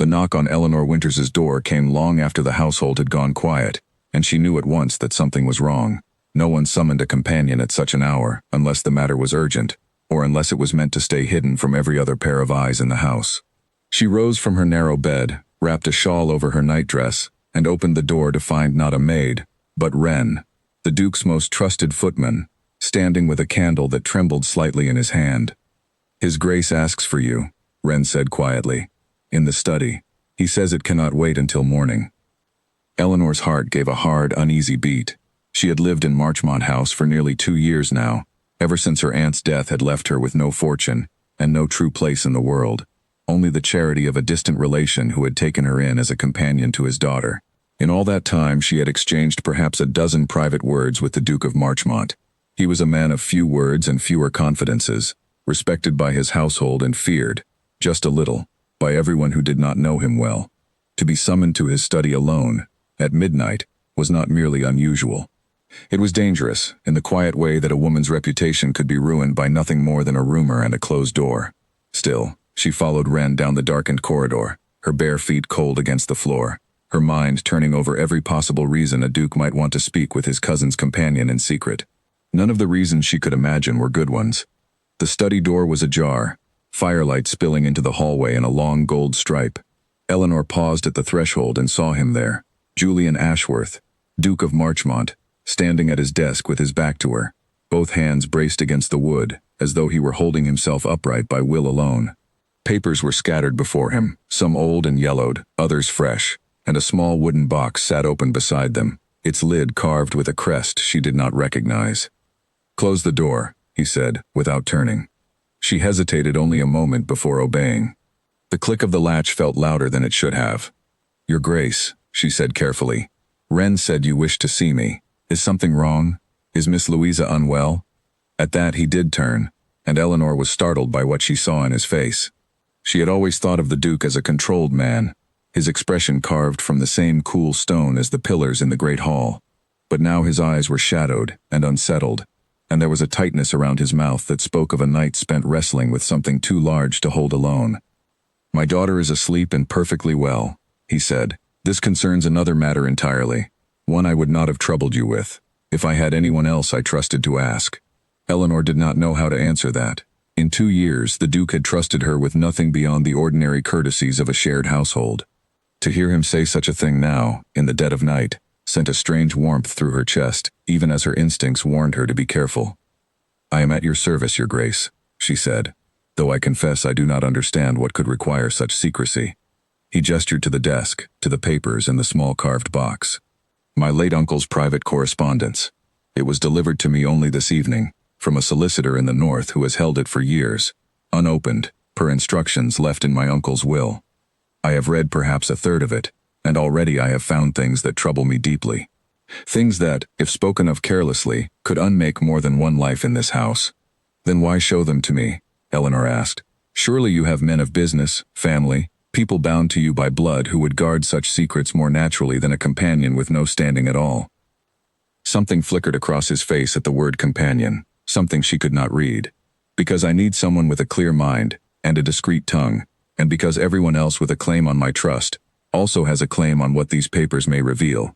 The knock on Eleanor Winters's door came long after the household had gone quiet, and she knew at once that something was wrong. No one summoned a companion at such an hour, unless the matter was urgent, or unless it was meant to stay hidden from every other pair of eyes in the house. She rose from her narrow bed, wrapped a shawl over her nightdress, and opened the door to find not a maid, but Wren, the Duke's most trusted footman, standing with a candle that trembled slightly in his hand. "His Grace asks for you," Wren said quietly. "In the study. He says it cannot wait until morning." Eleanor's heart gave a hard, uneasy beat. She had lived in Marchmont House for nearly 2 years now, ever since her aunt's death had left her with no fortune and no true place in the world, only the charity of a distant relation who had taken her in as a companion to his daughter. In all that time she had exchanged perhaps a dozen private words with the Duke of Marchmont. He was a man of few words and fewer confidences, respected by his household and feared, just a little, by everyone who did not know him well. To be summoned to his study alone, at midnight, was not merely unusual. It was dangerous, in the quiet way that a woman's reputation could be ruined by nothing more than a rumor and a closed door. Still, she followed Wren down the darkened corridor, her bare feet cold against the floor, her mind turning over every possible reason a duke might want to speak with his cousin's companion in secret. None of the reasons she could imagine were good ones. The study door was ajar, firelight spilling into the hallway in a long gold stripe. Eleanor paused at the threshold and saw him there, Julian Ashworth, Duke of Marchmont, standing at his desk with his back to her, both hands braced against the wood, as though he were holding himself upright by will alone. Papers were scattered before him, some old and yellowed, others fresh, and a small wooden box sat open beside them, its lid carved with a crest she did not recognize. "Close the door," he said, without turning. She hesitated only a moment before obeying. The click of the latch felt louder than it should have. "Your Grace," she said carefully, "Wren said you wished to see me. Is something wrong? Is Miss Louisa unwell?" At that he did turn, and Eleanor was startled by what she saw in his face. She had always thought of the Duke as a controlled man, his expression carved from the same cool stone as the pillars in the great hall. But now his eyes were shadowed and unsettled, and there was a tightness around his mouth that spoke of a night spent wrestling with something too large to hold alone. "My daughter is asleep and perfectly well," he said. "This concerns another matter entirely, one I would not have troubled you with, if I had anyone else I trusted to ask." Eleanor did not know how to answer that. In 2 years, the Duke had trusted her with nothing beyond the ordinary courtesies of a shared household. To hear him say such a thing now, in the dead of night, sent a strange warmth through her chest, even as her instincts warned her to be careful. "I am at your service, Your Grace," she said, "though I confess I do not understand what could require such secrecy." He gestured to the desk, to the papers and the small carved box. "My late uncle's private correspondence. It was delivered to me only this evening, from a solicitor in the north who has held it for years, unopened, per instructions left in my uncle's will. I have read perhaps a third of it, and already I have found things that trouble me deeply. Things that, if spoken of carelessly, could unmake more than one life in this house." "Then why show them to me?" Eleanor asked. "Surely you have men of business, family, people bound to you by blood who would guard such secrets more naturally than a companion with no standing at all." Something flickered across his face at the word companion, something she could not read. "Because I need someone with a clear mind and a discreet tongue, and because everyone else with a claim on my trust also has a claim on what these papers may reveal.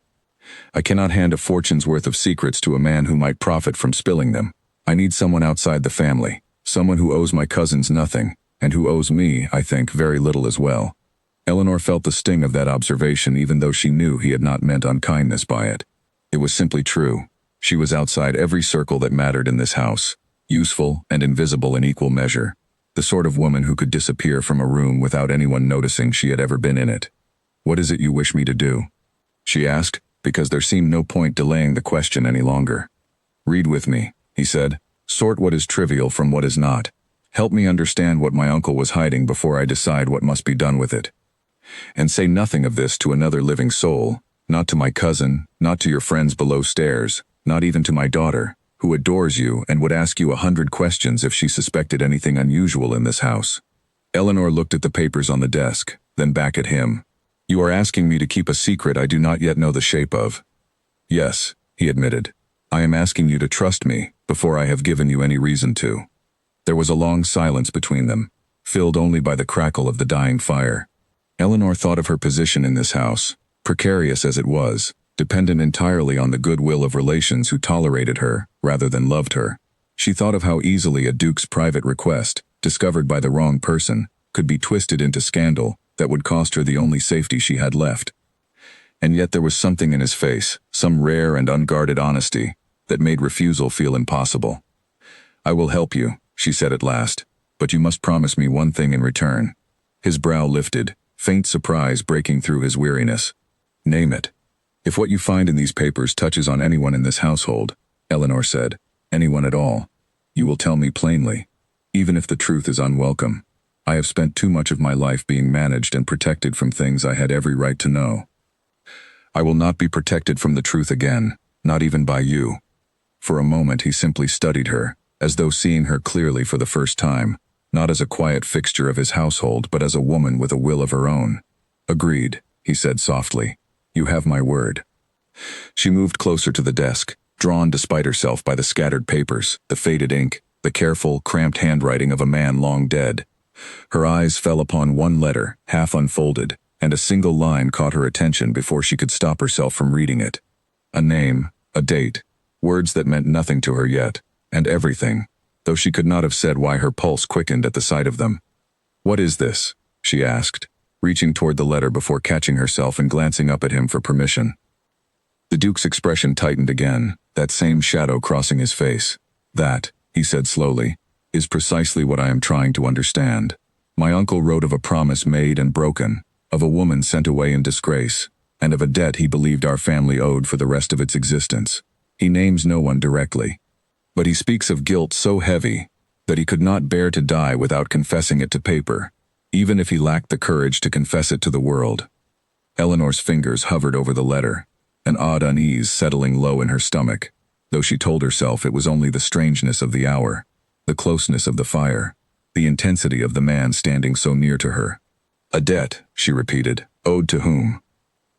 I cannot hand a fortune's worth of secrets to a man who might profit from spilling them. I need someone outside the family, someone who owes my cousins nothing, and who owes me, I think, very little as well." Eleanor felt the sting of that observation even though she knew he had not meant unkindness by it. It was simply true. She was outside every circle that mattered in this house, useful and invisible in equal measure, the sort of woman who could disappear from a room without anyone noticing she had ever been in it. "What is it you wish me to do?" she asked, because there seemed no point delaying the question any longer. "Read with me," he said. "Sort what is trivial from what is not. Help me understand what my uncle was hiding before I decide what must be done with it. And say nothing of this to another living soul, not to my cousin, not to your friends below stairs, not even to my daughter, who adores you and would ask you 100 questions if she suspected anything unusual in this house." Eleanor looked at the papers on the desk, then back at him. "You are asking me to keep a secret I do not yet know the shape of." "Yes," he admitted. "I am asking you to trust me before I have given you any reason to." There was a long silence between them, filled only by the crackle of the dying fire. Eleanor thought of her position in this house, precarious as it was, dependent entirely on the goodwill of relations who tolerated her rather than loved her. She thought of how easily a duke's private request, discovered by the wrong person, could be twisted into scandal that would cost her the only safety she had left. And yet there was something in his face, some rare and unguarded honesty, that made refusal feel impossible. "I will help you," she said at last, "but you must promise me one thing in return." His brow lifted, faint surprise breaking through his weariness. "Name it." "If what you find in these papers touches on anyone in this household," Eleanor said, "anyone at all, you will tell me plainly, even if the truth is unwelcome. I have spent too much of my life being managed and protected from things I had every right to know. I will not be protected from the truth again, not even by you." For a moment he simply studied her, as though seeing her clearly for the first time, not as a quiet fixture of his household but as a woman with a will of her own. "Agreed," he said softly. "You have my word." She moved closer to the desk, drawn despite herself by the scattered papers, the faded ink, the careful, cramped handwriting of a man long dead. Her eyes fell upon one letter, half unfolded, and a single line caught her attention before she could stop herself from reading it. A name, a date, words that meant nothing to her yet, and everything, though she could not have said why her pulse quickened at the sight of them. "What is this?" she asked, reaching toward the letter before catching herself and glancing up at him for permission. The Duke's expression tightened again, that same shadow crossing his face. "That," he said slowly, "is precisely what I am trying to understand. My uncle wrote of a promise made and broken, of a woman sent away in disgrace, and of a debt he believed our family owed for the rest of its existence. He names no one directly, but he speaks of guilt so heavy that he could not bear to die without confessing it to paper, even if he lacked the courage to confess it to the world." Eleanor's fingers hovered over the letter, an odd unease settling low in her stomach, though she told herself it was only the strangeness of the hour, the closeness of the fire, the intensity of the man standing so near to her. "A debt," she repeated. "Owed to whom?"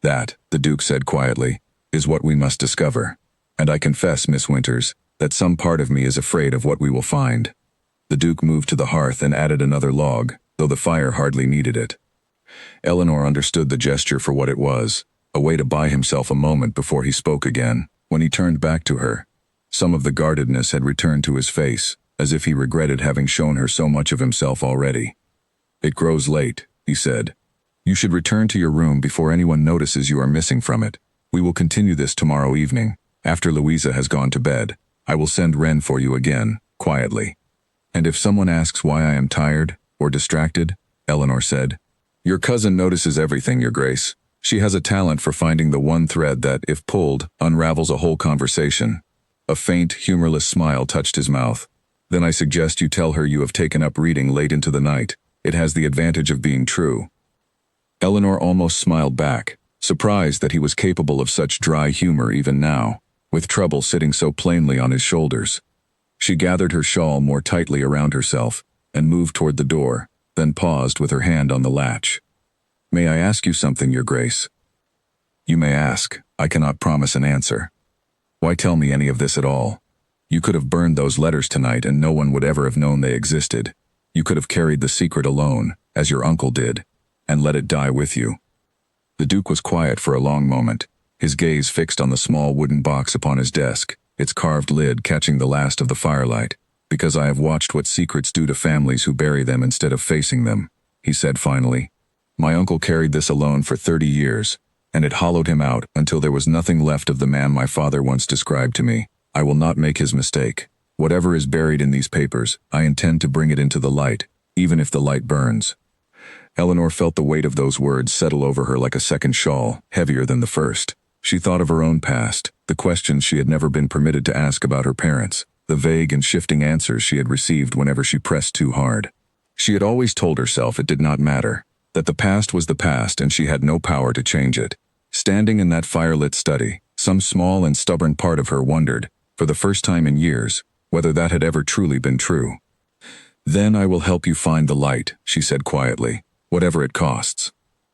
"That," the Duke said quietly, "is what we must discover. And I confess, Miss Winters, that some part of me is afraid of what we will find." The Duke moved to the hearth and added another log, though the fire hardly needed it. Eleanor understood the gesture for what it was, a way to buy himself a moment before he spoke again. When he turned back to her, some of the guardedness had returned to his face, as if he regretted having shown her so much of himself already. "It grows late," he said. "You should return to your room before anyone notices you are missing from it. We will continue this tomorrow evening, after Louisa has gone to bed. I will send Wren for you again, quietly. And if someone asks why I am tired or distracted," Eleanor said, "your cousin notices everything, Your Grace. She has a talent for finding the one thread that, if pulled, unravels a whole conversation." A faint, humorless smile touched his mouth. "Then I suggest you tell her you have taken up reading late into the night. It has the advantage of being true." Eleanor almost smiled back, surprised that he was capable of such dry humor even now, with trouble sitting so plainly on his shoulders. She gathered her shawl more tightly around herself and moved toward the door, then paused with her hand on the latch. "May I ask you something, Your Grace?" "You may ask. I cannot promise an answer." "Why tell me any of this at all? You could have burned those letters tonight and no one would ever have known they existed. You could have carried the secret alone, as your uncle did, and let it die with you." The Duke was quiet for a long moment, his gaze fixed on the small wooden box upon his desk, its carved lid catching the last of the firelight. "Because I have watched what secrets do to families who bury them instead of facing them," he said finally. "My uncle carried this alone for 30 years, and it hollowed him out until there was nothing left of the man my father once described to me. I will not make his mistake. Whatever is buried in these papers, I intend to bring it into the light, even if the light burns." Eleanor felt the weight of those words settle over her like a second shawl, heavier than the first. She thought of her own past, the questions she had never been permitted to ask about her parents, the vague and shifting answers she had received whenever she pressed too hard. She had always told herself it did not matter, that the past was the past and she had no power to change it. Standing in that firelit study, some small and stubborn part of her wondered, for the first time in years, whether that had ever truly been true. "Then I will help you find the light," she said quietly, "whatever it costs."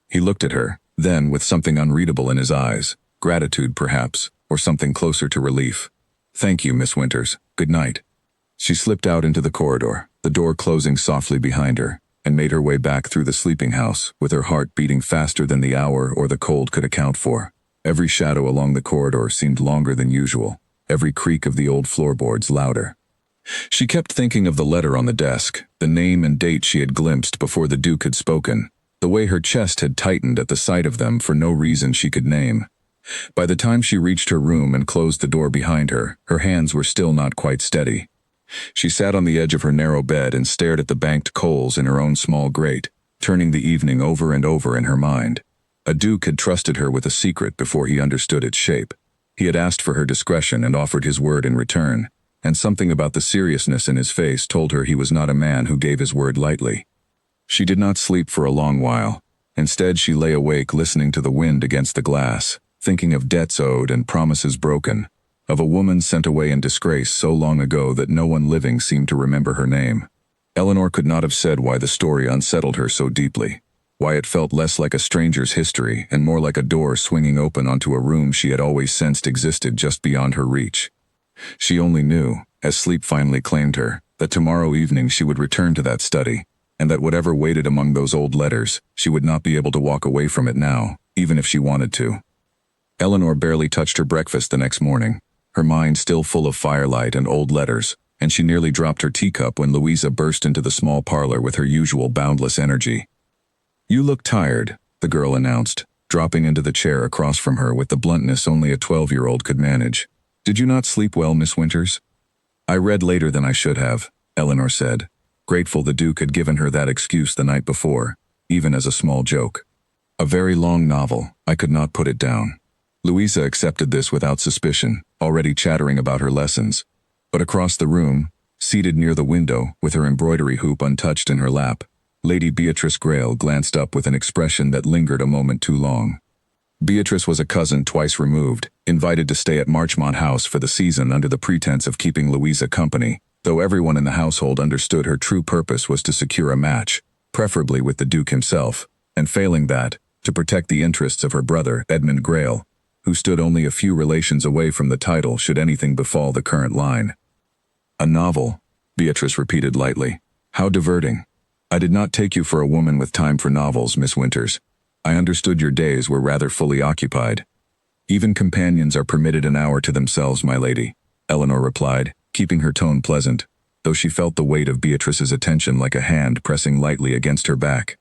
He looked at her, then with something unreadable in his eyes, gratitude perhaps, or something closer to relief. "Thank you, Miss Winters. Good night." She slipped out into the corridor, the door closing softly behind her, and made her way back through the sleeping house, with her heart beating faster than the hour or the cold could account for. Every shadow along the corridor seemed longer than usual, every creak of the old floorboards louder. She kept thinking of the letter on the desk, the name and date she had glimpsed before the Duke had spoken, the way her chest had tightened at the sight of them for no reason she could name. By the time she reached her room and closed the door behind her, her hands were still not quite steady. She sat on the edge of her narrow bed and stared at the banked coals in her own small grate, turning the evening over and over in her mind. A Duke had trusted her with a secret before he understood its shape. He had asked for her discretion and offered his word in return, and something about the seriousness in his face told her he was not a man who gave his word lightly. She did not sleep for a long while. Instead, she lay awake listening to the wind against the glass, thinking of debts owed and promises broken, of a woman sent away in disgrace so long ago that no one living seemed to remember her name. Eleanor could not have said why the story unsettled her so deeply, why it felt less like a stranger's history and more like a door swinging open onto a room she had always sensed existed just beyond her reach. She only knew, as sleep finally claimed her, that tomorrow evening she would return to that study, and that whatever waited among those old letters, she would not be able to walk away from it now, even if she wanted to. Eleanor barely touched her breakfast the next morning, her mind still full of firelight and old letters, and she nearly dropped her teacup when Louisa burst into the small parlor with her usual boundless energy. "You look tired," the girl announced, dropping into the chair across from her with the bluntness only a 12-year-old could manage. "Did you not sleep well, Miss Winters?" "I read later than I should have," Eleanor said, grateful the Duke had given her that excuse the night before, even as a small joke. "A very long novel. I could not put it down." Louisa accepted this without suspicion, already chattering about her lessons. But across the room, seated near the window, with her embroidery hoop untouched in her lap, Lady Beatrice Grayle glanced up with an expression that lingered a moment too long. Beatrice was a cousin twice removed, invited to stay at Marchmont House for the season under the pretense of keeping Louisa company, though everyone in the household understood her true purpose was to secure a match, preferably with the Duke himself, and failing that, to protect the interests of her brother, Edmund Grayle, who stood only a few relations away from the title should anything befall the current line. "A novel," Beatrice repeated lightly. "How diverting. I did not take you for a woman with time for novels, Miss Winters. I understood your days were rather fully occupied." "Even companions are permitted an hour to themselves, my lady," Eleanor replied, keeping her tone pleasant, though she felt the weight of Beatrice's attention like a hand pressing lightly against her back.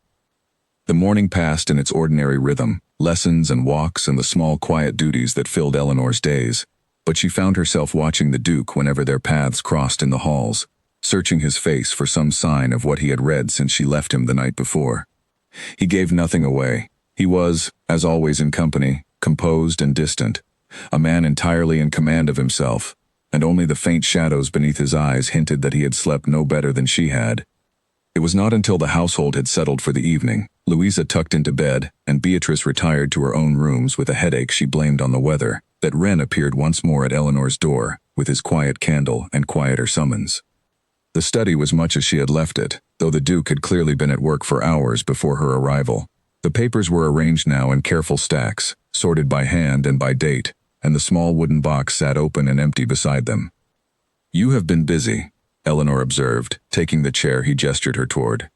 The morning passed in its ordinary rhythm, lessons and walks and the small quiet duties that filled Eleanor's days, but she found herself watching the Duke whenever their paths crossed in the halls, searching his face for some sign of what he had read since she left him the night before. He gave nothing away. He was, as always in company, composed and distant, a man entirely in command of himself, and only the faint shadows beneath his eyes hinted that he had slept no better than she had. It was not until the household had settled for the evening, Louisa tucked into bed, and Beatrice retired to her own rooms with a headache she blamed on the weather, that Wren appeared once more at Eleanor's door, with his quiet candle and quieter summons. The study was much as she had left it, though the Duke had clearly been at work for hours before her arrival. The papers were arranged now in careful stacks, sorted by hand and by date, and the small wooden box sat open and empty beside them. "You have been busy," Eleanor observed, taking the chair he gestured her toward.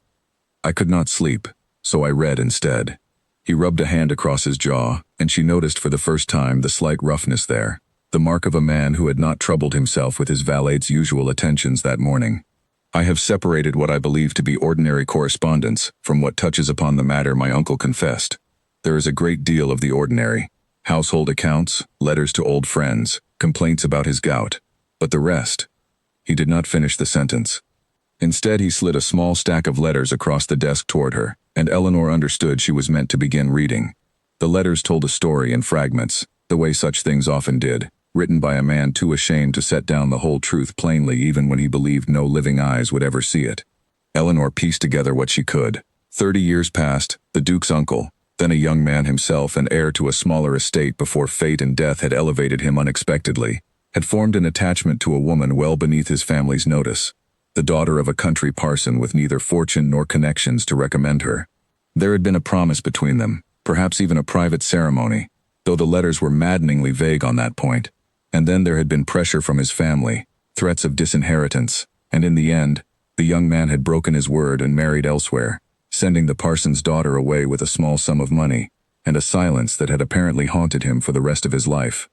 "I could not sleep, so I read instead." He rubbed a hand across his jaw, and she noticed for the first time the slight roughness there, the mark of a man who had not troubled himself with his valet's usual attentions that morning. "I have separated what I believe to be ordinary correspondence from what touches upon the matter my uncle confessed. There is a great deal of the ordinary, household accounts, letters to old friends, complaints about his gout, but the rest—" He did not finish the sentence. Instead, he slid a small stack of letters across the desk toward her, and Eleanor understood she was meant to begin reading. The letters told a story in fragments, the way such things often did, written by a man too ashamed to set down the whole truth plainly even when he believed no living eyes would ever see it. Eleanor pieced together what she could. 30 years passed, the Duke's uncle, then a young man himself and heir to a smaller estate before fate and death had elevated him unexpectedly, had formed an attachment to a woman well beneath his family's notice, the daughter of a country parson with neither fortune nor connections to recommend her. There had been a promise between them, perhaps even a private ceremony, though the letters were maddeningly vague on that point, and then there had been pressure from his family, threats of disinheritance, and in the end, The young man had broken his word and married elsewhere, sending the parson's daughter away with a small sum of money, and a silence that had apparently haunted him for the rest of his life.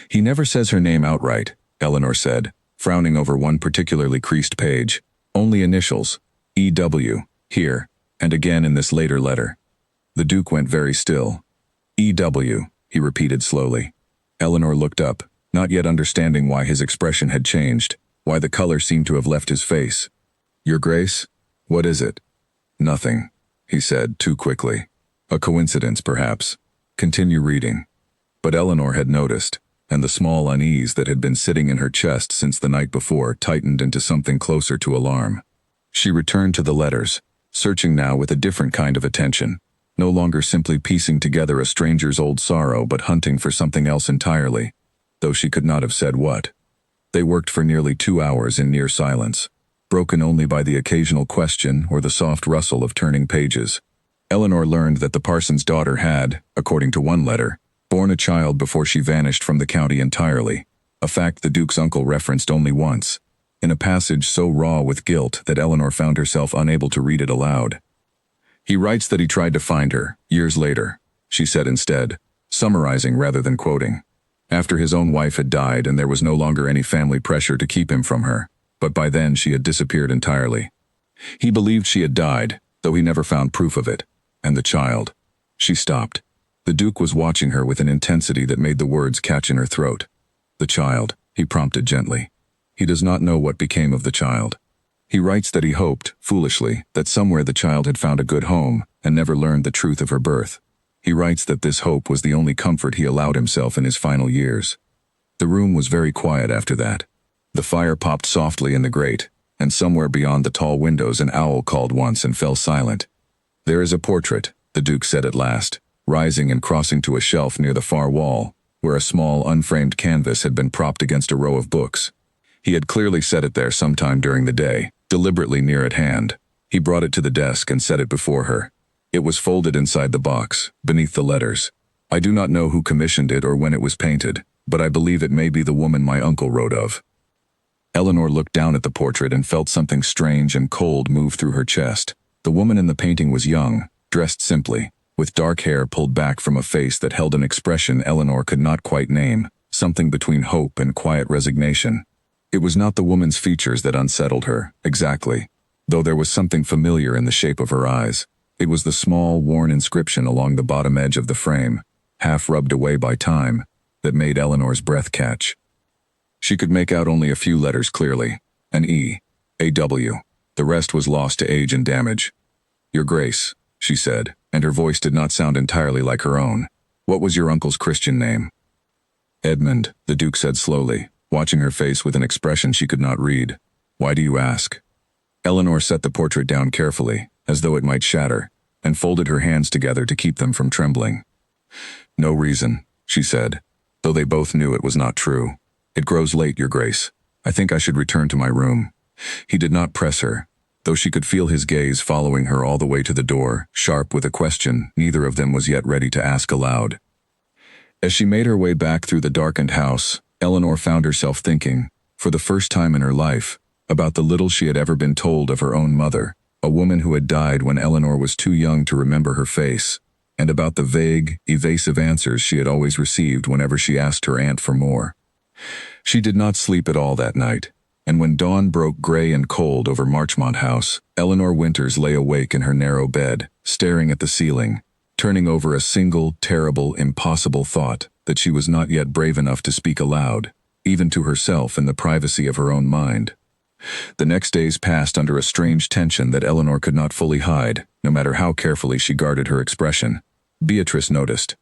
He never says her name outright, Eleanor said, frowning over one particularly creased page. Only initials, E.W., here, and again in this later letter. The Duke went very still. E.W., he repeated slowly. Eleanor looked up, not yet understanding why his expression had changed, why the color seemed to have left his face. Your Grace? What is it? Nothing, he said too quickly. A coincidence, perhaps. Continue reading. But Eleanor had noticed, and the small unease that had been sitting in her chest since the night before tightened into something closer to alarm. She returned to the letters, searching now with a different kind of attention, no longer simply piecing together a stranger's old sorrow but hunting for something else entirely, though she could not have said what. They worked for nearly 2 hours in near silence, broken only by the occasional question or the soft rustle of turning pages. Eleanor learned that the parson's daughter had, according to one letter, borne a child before she vanished from the county entirely, a fact the Duke's uncle referenced only once, in a passage so raw with guilt that Eleanor found herself unable to read it aloud. He writes that he tried to find her, years later, she said instead, summarizing rather than quoting. After his own wife had died and there was no longer any family pressure to keep him from her, but by then she had disappeared entirely. He believed she had died, though he never found proof of it. And the child. She stopped. The Duke was watching her with an intensity that made the words catch in her throat. The child, he prompted gently. He does not know what became of the child. He writes that he hoped, foolishly, that somewhere the child had found a good home and never learned the truth of her birth. He writes that this hope was the only comfort he allowed himself in his final years. The room was very quiet after that. The fire popped softly in the grate, and somewhere beyond the tall windows an owl called once and fell silent. There is a portrait, the Duke said at last, rising and crossing to a shelf near the far wall, where a small unframed canvas had been propped against a row of books. He had clearly set it there sometime during the day, deliberately near at hand. He brought it to the desk and set it before her. It was folded inside the box, beneath the letters. I do not know who commissioned it or when it was painted, but I believe it may be the woman my uncle wrote of. Eleanor looked down at the portrait and felt something strange and cold move through her chest. The woman in the painting was young, dressed simply, with dark hair pulled back from a face that held an expression Eleanor could not quite name, something between hope and quiet resignation. It was not the woman's features that unsettled her, exactly, though there was something familiar in the shape of her eyes. It was the small, worn inscription along the bottom edge of the frame, half rubbed away by time, that made Eleanor's breath catch. She could make out only a few letters clearly, an E, a W. The rest was lost to age and damage. Your Grace, she said, and her voice did not sound entirely like her own. What was your uncle's Christian name? Edmund, the Duke said slowly, watching her face with an expression she could not read. Why do you ask? Eleanor set the portrait down carefully, as though it might shatter, and folded her hands together to keep them from trembling. No reason, she said, though they both knew it was not true. It grows late, Your Grace. I think I should return to my room. He did not press her, though she could feel his gaze following her all the way to the door, sharp with a question neither of them was yet ready to ask aloud. As she made her way back through the darkened house, Eleanor found herself thinking, for the first time in her life, about the little she had ever been told of her own mother, a woman who had died when Eleanor was too young to remember her face, and about the vague, evasive answers she had always received whenever she asked her aunt for more. She did not sleep at all that night, and when dawn broke gray and cold over Marchmont House, Eleanor Winters lay awake in her narrow bed, staring at the ceiling, turning over a single, terrible, impossible thought that she was not yet brave enough to speak aloud, even to herself in the privacy of her own mind. The next days passed under a strange tension that Eleanor could not fully hide, no matter how carefully she guarded her expression. Beatrice noticed.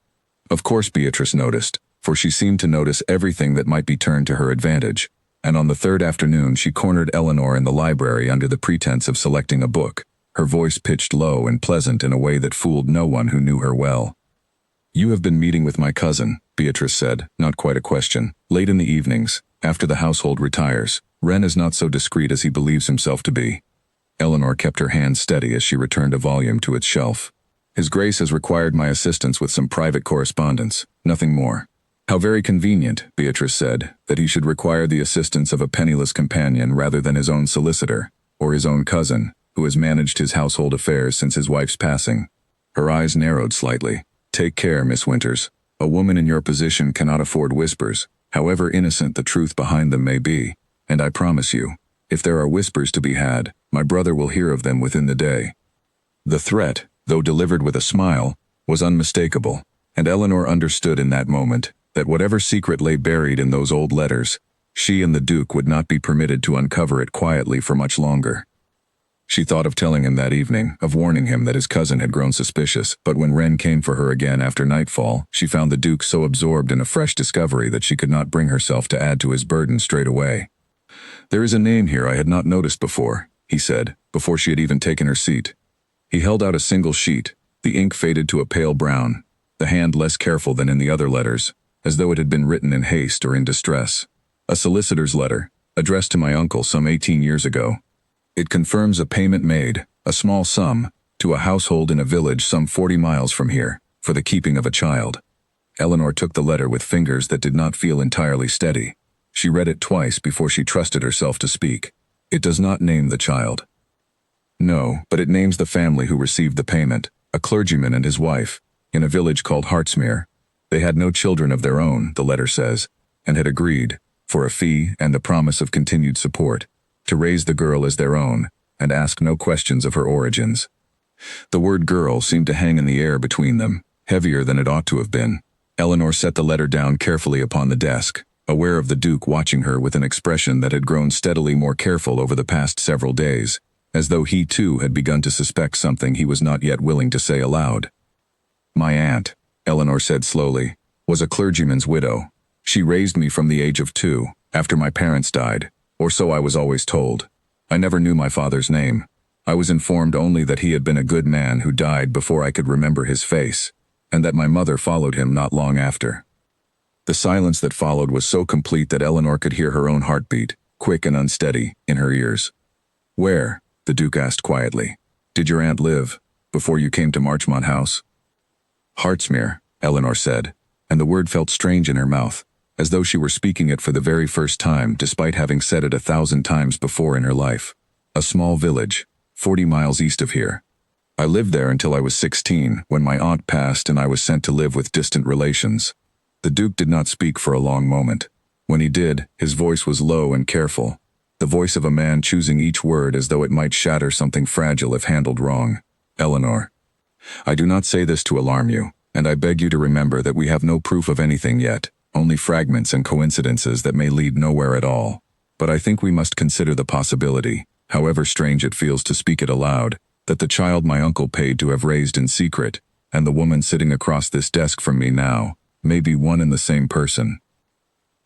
Of course Beatrice noticed, for she seemed to notice everything that might be turned to her advantage, and on the third afternoon she cornered Eleanor in the library under the pretense of selecting a book, her voice pitched low and pleasant in a way that fooled no one who knew her well. You have been meeting with my cousin, Beatrice said, not quite a question. Late in the evenings, after the household retires. Wren is not so discreet as he believes himself to be. Eleanor kept her hand steady as she returned a volume to its shelf. His Grace has required my assistance with some private correspondence, nothing more. How very convenient, Beatrice said, that he should require the assistance of a penniless companion rather than his own solicitor. or his own cousin, who has managed his household affairs since his wife's passing. Her eyes narrowed slightly. Take care, Miss Winters. A woman in your position cannot afford whispers, however innocent the truth behind them may be, and I promise you, if there are whispers to be had, my brother will hear of them within the day. The threat, though delivered with a smile, was unmistakable, and Eleanor understood in that moment that whatever secret lay buried in those old letters, she and the Duke would not be permitted to uncover it quietly for much longer. She thought of telling him that evening, of warning him that his cousin had grown suspicious, but when Wren came for her again after nightfall, she found the Duke so absorbed in a fresh discovery that she could not bring herself to add to his burden straight away. There is a name here I had not noticed before, he said, before she had even taken her seat. He held out a single sheet, the ink faded to a pale brown, the hand less careful than in the other letters, as though it had been written in haste or in distress. A solicitor's letter, addressed to my uncle some 18 years ago. It confirms a payment made, a small sum, to a household in a village some 40 miles from here, for the keeping of a child. Eleanor took the letter with fingers that did not feel entirely steady. She read it twice before she trusted herself to speak. It does not name the child. No, but it names the family who received the payment, a clergyman and his wife, in a village called Hartsmere. They had no children of their own, the letter says, and had agreed, for a fee and the promise of continued support, to raise the girl as their own, and ask no questions of her origins. The word girl seemed to hang in the air between them, heavier than it ought to have been. Eleanor set the letter down carefully upon the desk, aware of the Duke watching her with an expression that had grown steadily more careful over the past several days, as though he too had begun to suspect something he was not yet willing to say aloud. My aunt, Eleanor said slowly, was a clergyman's widow. She raised me from the age of 2, after my parents died, or so I was always told. I never knew my father's name. I was informed only that he had been a good man who died before I could remember his face, and that my mother followed him not long after. The silence that followed was so complete that Eleanor could hear her own heartbeat, quick and unsteady, in her ears. Where, the Duke asked quietly, did your aunt live, before you came to Marchmont House? Hartsmere, Eleanor said, and the word felt strange in her mouth, as though she were speaking it for the very first time despite having said it 1,000 times before in her life. A small village, 40 miles east of here. I lived there until I was 16, when my aunt passed and I was sent to live with distant relations. The Duke did not speak for a long moment. When he did, his voice was low and careful, the voice of a man choosing each word as though it might shatter something fragile if handled wrong. Eleanor, I do not say this to alarm you, and I beg you to remember that we have no proof of anything yet. Only fragments and coincidences that may lead nowhere at all. But I think we must consider the possibility, however strange it feels to speak it aloud, that the child my uncle paid to have raised in secret, and the woman sitting across this desk from me now, may be one and the same person.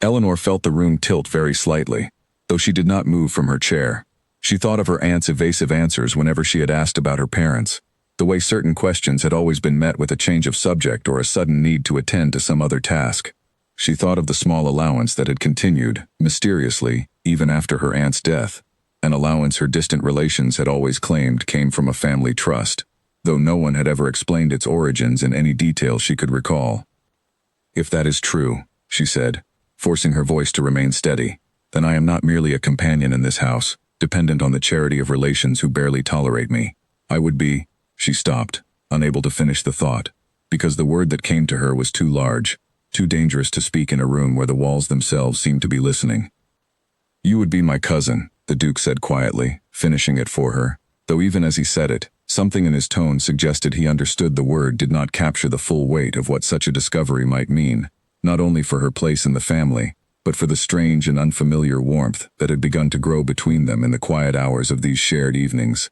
Eleanor felt the room tilt very slightly, though she did not move from her chair. She thought of her aunt's evasive answers whenever she had asked about her parents, the way certain questions had always been met with a change of subject or a sudden need to attend to some other task. She thought of the small allowance that had continued, mysteriously, even after her aunt's death, an allowance her distant relations had always claimed came from a family trust, though no one had ever explained its origins in any detail she could recall. If that is true, she said, forcing her voice to remain steady, then I am not merely a companion in this house, dependent on the charity of relations who barely tolerate me. I would be, she stopped, unable to finish the thought, because the word that came to her was too large, too dangerous to speak in a room where the walls themselves seemed to be listening. You would be my cousin, the Duke said quietly, finishing it for her, though even as he said it, something in his tone suggested he understood the word did not capture the full weight of what such a discovery might mean, not only for her place in the family, but for the strange and unfamiliar warmth that had begun to grow between them in the quiet hours of these shared evenings.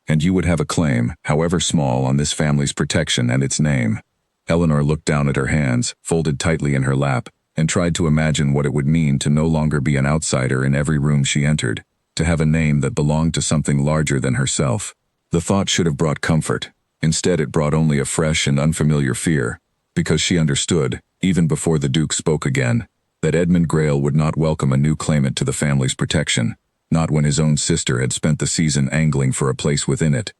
And you would have a claim, however small, on this family's protection and its name. Eleanor looked down at her hands, folded tightly in her lap, and tried to imagine what it would mean to no longer be an outsider in every room she entered, to have a name that belonged to something larger than herself. The thought should have brought comfort. Instead, it brought only a fresh and unfamiliar fear, because she understood, even before the Duke spoke again, that Edmund Grail would not welcome a new claimant to the family's protection, not when his own sister had spent the season angling for a place within it.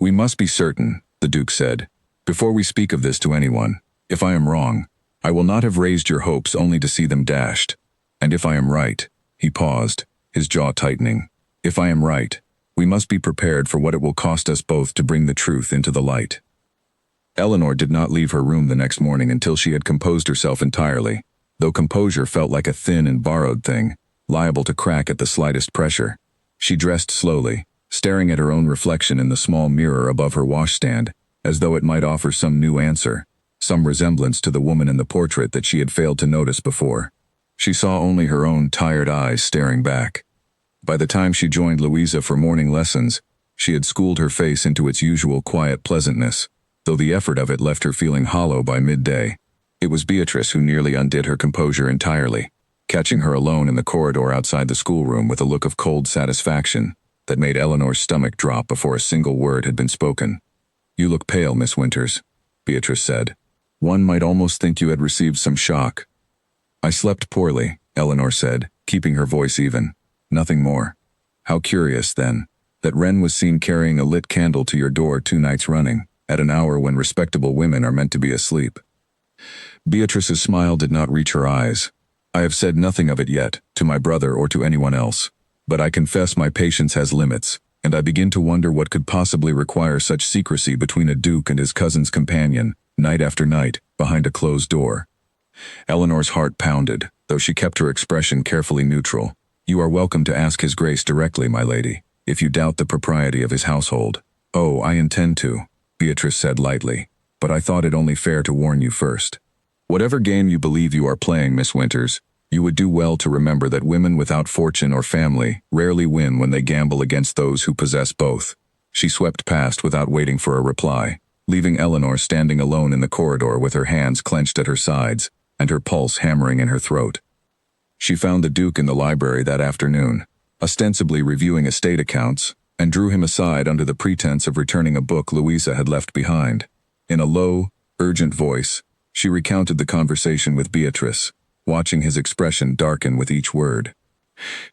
We must be certain, the Duke said, before we speak of this to anyone. If I am wrong, I will not have raised your hopes only to see them dashed. And if I am right, he paused, his jaw tightening. If I am right, We must be prepared for what it will cost us both to bring the truth into the light. Eleanor did not leave her room the next morning until she had composed herself entirely, though composure felt like a thin and borrowed thing, liable to crack at the slightest pressure. She dressed slowly, staring at her own reflection in the small mirror above her washstand, as though it might offer some new answer, some resemblance to the woman in the portrait that she had failed to notice before. She saw only her own tired eyes staring back. By the time she joined Louisa for morning lessons, she had schooled her face into its usual quiet pleasantness, though the effort of it left her feeling hollow by midday. It was Beatrice who nearly undid her composure entirely, catching her alone in the corridor outside the schoolroom with a look of cold satisfaction that made Eleanor's stomach drop before a single word had been spoken. "You look pale, Miss Winters," Beatrice said. "One might almost think you had received some shock." "I slept poorly," Eleanor said, keeping her voice even. "Nothing more." "How curious, then, that Wren was seen carrying a lit candle to your door 2 nights running, at an hour when respectable women are meant to be asleep." Beatrice's smile did not reach her eyes. "I have said nothing of it yet, to my brother or to anyone else. But I confess my patience has limits, and I begin to wonder what could possibly require such secrecy between a duke and his cousin's companion, night after night, behind a closed door." Eleanor's heart pounded, though she kept her expression carefully neutral. "You are welcome to ask his grace directly, my lady, if you doubt the propriety of his household." "Oh, I intend to," Beatrice said lightly, "but I thought it only fair to warn you first. Whatever game you believe you are playing, Miss Winters, you would do well to remember that women without fortune or family rarely win when they gamble against those who possess both." She swept past without waiting for a reply, leaving Eleanor standing alone in the corridor with her hands clenched at her sides and her pulse hammering in her throat. She found the Duke in the library that afternoon, ostensibly reviewing estate accounts, and drew him aside under the pretense of returning a book Louisa had left behind. In a low, urgent voice, she recounted the conversation with Beatrice, watching his expression darken with each word.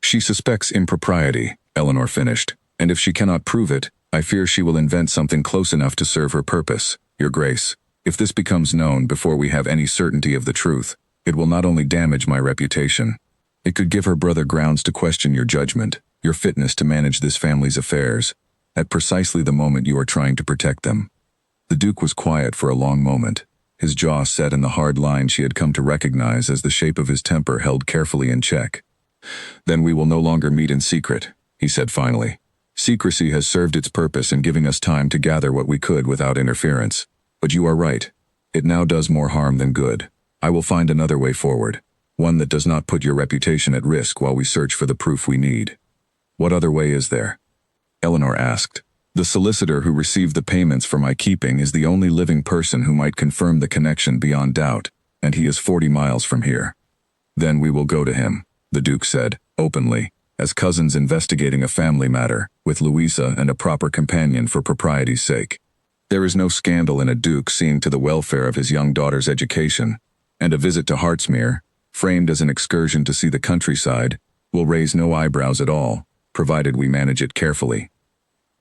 "She suspects impropriety," Eleanor finished, "and if she cannot prove it, I fear she will invent something close enough to serve her purpose. Your Grace, if this becomes known before we have any certainty of the truth, it will not only damage my reputation. It could give her brother grounds to question your judgment, your fitness to manage this family's affairs, at precisely the moment you are trying to protect them." The Duke was quiet for a long moment, his jaw set in the hard line she had come to recognize as the shape of his temper held carefully in check. "Then we will no longer meet in secret," he said finally. "Secrecy has served its purpose in giving us time to gather what we could without interference. But you are right. It now does more harm than good. I will find another way forward, one that does not put your reputation at risk while we search for the proof we need." "What other way is there?" Eleanor asked. "The solicitor who received the payments for my keeping is the only living person who might confirm the connection beyond doubt, and he is 40 miles from here." "Then we will go to him," the Duke said, openly, as cousins investigating a family matter, with Louisa and a proper companion for propriety's sake. There is no scandal in a duke seeing to the welfare of his young daughter's education, and a visit to Hartsmere, framed as an excursion to see the countryside, will raise no eyebrows at all, provided we manage it carefully.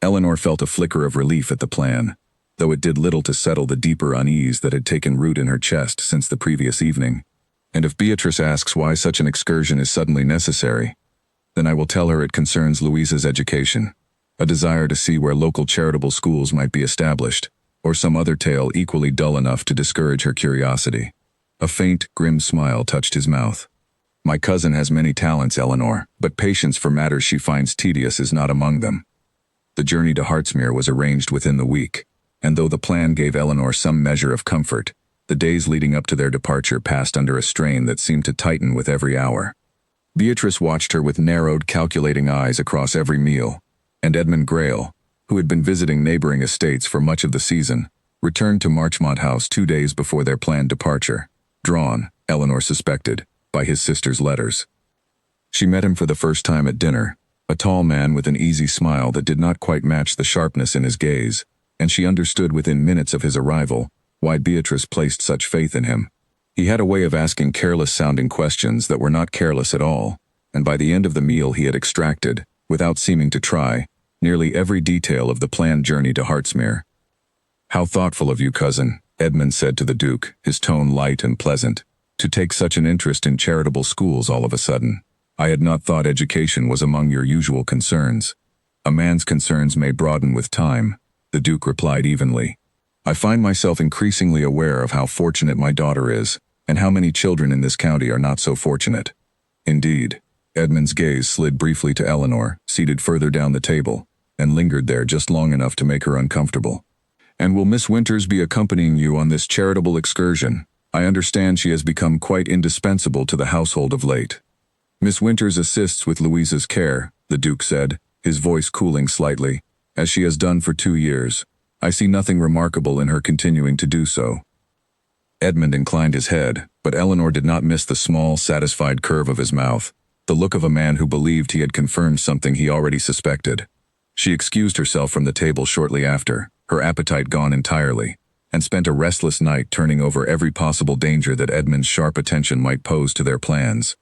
Eleanor felt a flicker of relief at the plan, though it did little to settle the deeper unease that had taken root in her chest since the previous evening. And if Beatrice asks why such an excursion is suddenly necessary, then I will tell her it concerns Louisa's education, a desire to see where local charitable schools might be established, or some other tale equally dull enough to discourage her curiosity. A faint, grim smile touched his mouth. "My cousin has many talents, Eleanor, but patience for matters she finds tedious is not among them." The journey to Hartsmere was arranged within the week, and though the plan gave Eleanor some measure of comfort, the days leading up to their departure passed under a strain that seemed to tighten with every hour. Beatrice watched her with narrowed, calculating eyes across every meal, and Edmund Grail, who had been visiting neighboring estates for much of the season, returned to Marchmont House 2 days before their planned departure, drawn, Eleanor suspected, by his sister's letters. She met him for the first time at dinner, a tall man with an easy smile that did not quite match the sharpness in his gaze, and she understood within minutes of his arrival why Beatrice placed such faith in him. He had a way of asking careless-sounding questions that were not careless at all, and by the end of the meal he had extracted, without seeming to try, nearly every detail of the planned journey to Hartsmere. "How thoughtful of you, cousin," Edmund said to the Duke, his tone light and pleasant, "to take such an interest in charitable schools all of a sudden. I had not thought education was among your usual concerns." A man's concerns may broaden with time, the Duke replied evenly. I find myself increasingly aware of how fortunate my daughter is, and how many children in this county are not so fortunate. Indeed. Edmund's gaze slid briefly to Eleanor, seated further down the table, and lingered there just long enough to make her uncomfortable. And will Miss Winters be accompanying you on this charitable excursion? I understand she has become quite indispensable to the household of late. Miss Winters assists with Louisa's care, the Duke said, his voice cooling slightly, as she has done for 2 years. I see nothing remarkable in her continuing to do so. Edmund inclined his head, but Eleanor did not miss the small, satisfied curve of his mouth, the look of a man who believed he had confirmed something he already suspected. She excused herself from the table shortly after, her appetite gone entirely, and spent a restless night turning over every possible danger that Edmund's sharp attention might pose to their plans.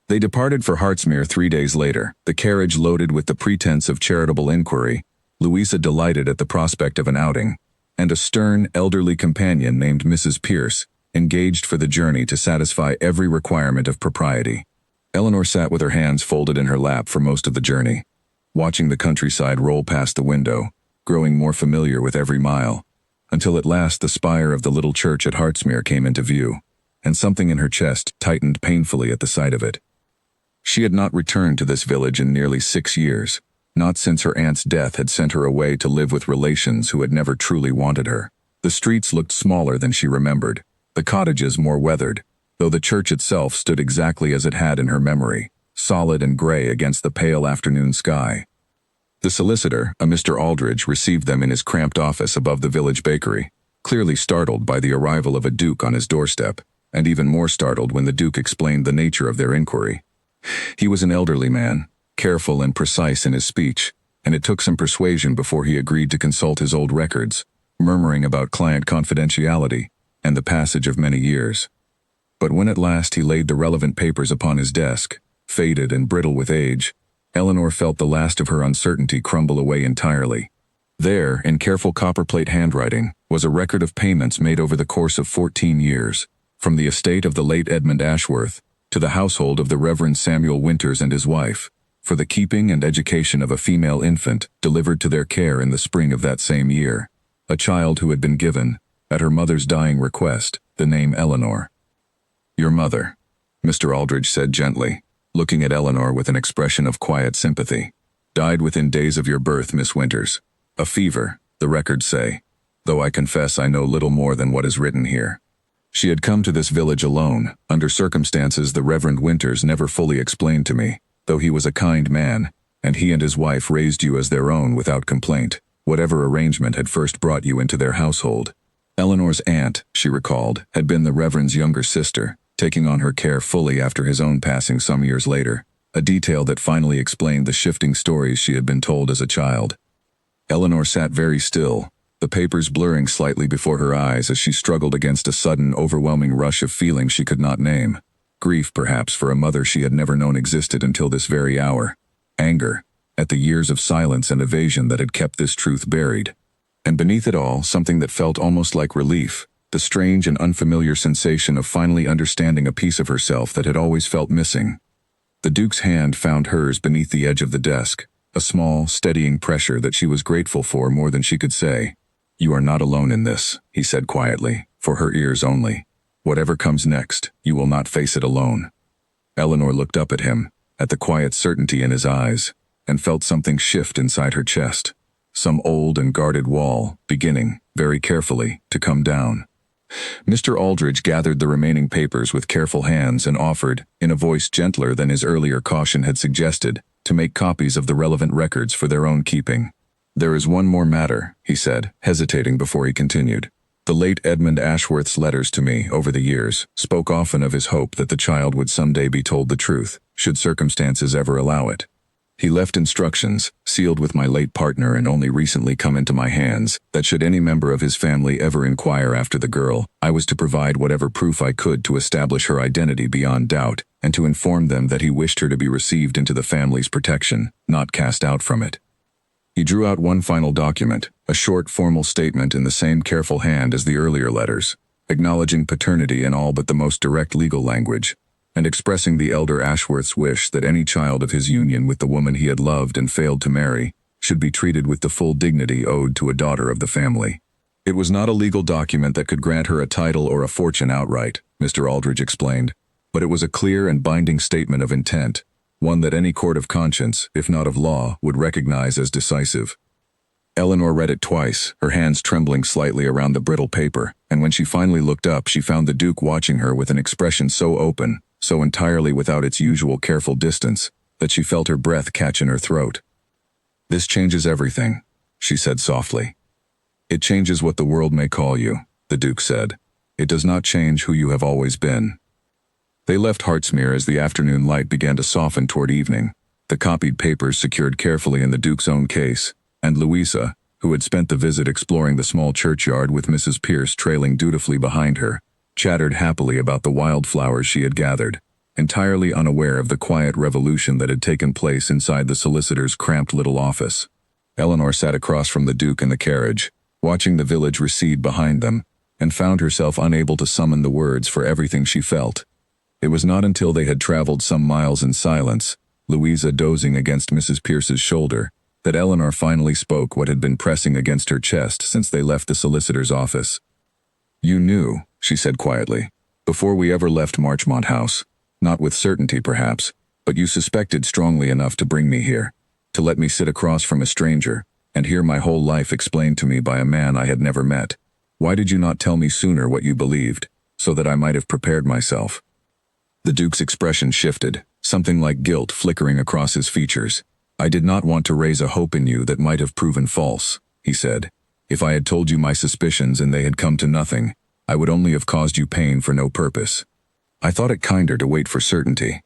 They departed for Hartsmere 3 days later, the carriage loaded with the pretense of charitable inquiry, Louisa delighted at the prospect of an outing, and a stern, elderly companion named Mrs. Pierce, engaged for the journey to satisfy every requirement of propriety. Eleanor sat with her hands folded in her lap for most of the journey, watching the countryside roll past the window, growing more familiar with every mile, until at last the spire of the little church at Hartsmere came into view, and something in her chest tightened painfully at the sight of it. She had not returned to this village in nearly 6 years, not since her aunt's death had sent her away to live with relations who had never truly wanted her. The streets looked smaller than she remembered, the cottages more weathered, though the church itself stood exactly as it had in her memory, solid and gray against the pale afternoon sky. The solicitor, a Mr. Aldridge, received them in his cramped office above the village bakery, clearly startled by the arrival of a duke on his doorstep, and even more startled when the Duke explained the nature of their inquiry. He was an elderly man, careful and precise in his speech, and it took some persuasion before he agreed to consult his old records, murmuring about client confidentiality and the passage of many years. But when at last he laid the relevant papers upon his desk, faded and brittle with age, Eleanor felt the last of her uncertainty crumble away entirely. There, in careful copperplate handwriting, was a record of payments made over the course of 14 years, from the estate of the late Edmund Ashworth to the household of the Reverend Samuel Winters and his wife, for the keeping and education of a female infant delivered to their care in the spring of that same year, a child who had been given, at her mother's dying request, the name Eleanor. Your mother, Mr. Aldridge said gently, looking at Eleanor with an expression of quiet sympathy, died within days of your birth, Miss Winters. A fever, the records say, though I confess I know little more than what is written here. She had come to this village alone, under circumstances the Reverend Winters never fully explained to me, though he was a kind man, and he and his wife raised you as their own without complaint, whatever arrangement had first brought you into their household. Eleanor's aunt, she recalled, had been the Reverend's younger sister, taking on her care fully after his own passing some years later, a detail that finally explained the shifting stories she had been told as a child. Eleanor sat very still, the papers blurring slightly before her eyes as she struggled against a sudden, overwhelming rush of feelings she could not name. Grief, perhaps, for a mother she had never known existed until this very hour. Anger, at the years of silence and evasion that had kept this truth buried. And beneath it all, something that felt almost like relief, the strange and unfamiliar sensation of finally understanding a piece of herself that had always felt missing. The Duke's hand found hers beneath the edge of the desk, a small, steadying pressure that she was grateful for more than she could say. You are not alone in this, he said quietly, for her ears only. Whatever comes next, you will not face it alone. Eleanor looked up at him, at the quiet certainty in his eyes, and felt something shift inside her chest. Some old and guarded wall, beginning, very carefully, to come down. Mr. Aldridge gathered the remaining papers with careful hands and offered, in a voice gentler than his earlier caution had suggested, to make copies of the relevant records for their own keeping. There is one more matter, he said, hesitating before he continued. The late Edmund Ashworth's letters to me, over the years, spoke often of his hope that the child would someday be told the truth, should circumstances ever allow it. He left instructions, sealed with my late partner and only recently come into my hands, that should any member of his family ever inquire after the girl, I was to provide whatever proof I could to establish her identity beyond doubt, and to inform them that he wished her to be received into the family's protection, not cast out from it. He drew out one final document, a short formal statement in the same careful hand as the earlier letters, acknowledging paternity in all but the most direct legal language. and expressing the elder Ashworth's wish that any child of his union with the woman he had loved and failed to marry should be treated with the full dignity owed to a daughter of the family. It was not a legal document that could grant her a title or a fortune outright, Mr. Aldridge explained, but it was a clear and binding statement of intent, one that any court of conscience, if not of law, would recognize as decisive. Eleanor read it twice, her hands trembling slightly around the brittle paper, and when she finally looked up, she found the Duke watching her with an expression so open, so entirely without its usual careful distance, that she felt her breath catch in her throat. "This changes everything," she said softly. "It changes what the world may call you," the Duke said. "It does not change who you have always been." They left Hartsmere as the afternoon light began to soften toward evening, the copied papers secured carefully in the Duke's own case, and Louisa, who had spent the visit exploring the small churchyard with Mrs. Pierce trailing dutifully behind her, chattered happily about the wildflowers she had gathered, entirely unaware of the quiet revolution that had taken place inside the solicitor's cramped little office. Eleanor sat across from the Duke in the carriage, watching the village recede behind them, and found herself unable to summon the words for everything she felt. It was not until they had traveled some miles in silence, Louisa dozing against Mrs. Pierce's shoulder, that Eleanor finally spoke what had been pressing against her chest since they left the solicitor's office. "You knew," she said quietly, "before we ever left Marchmont House, not with certainty perhaps, but you suspected strongly enough to bring me here, to let me sit across from a stranger, and hear my whole life explained to me by a man I had never met. Why did you not tell me sooner what you believed, so that I might have prepared myself?" The Duke's expression shifted, something like guilt flickering across his features. "I did not want to raise a hope in you that might have proven false," he said. "If I had told you my suspicions and they had come to nothing, I would only have caused you pain for no purpose. I thought it kinder to wait for certainty."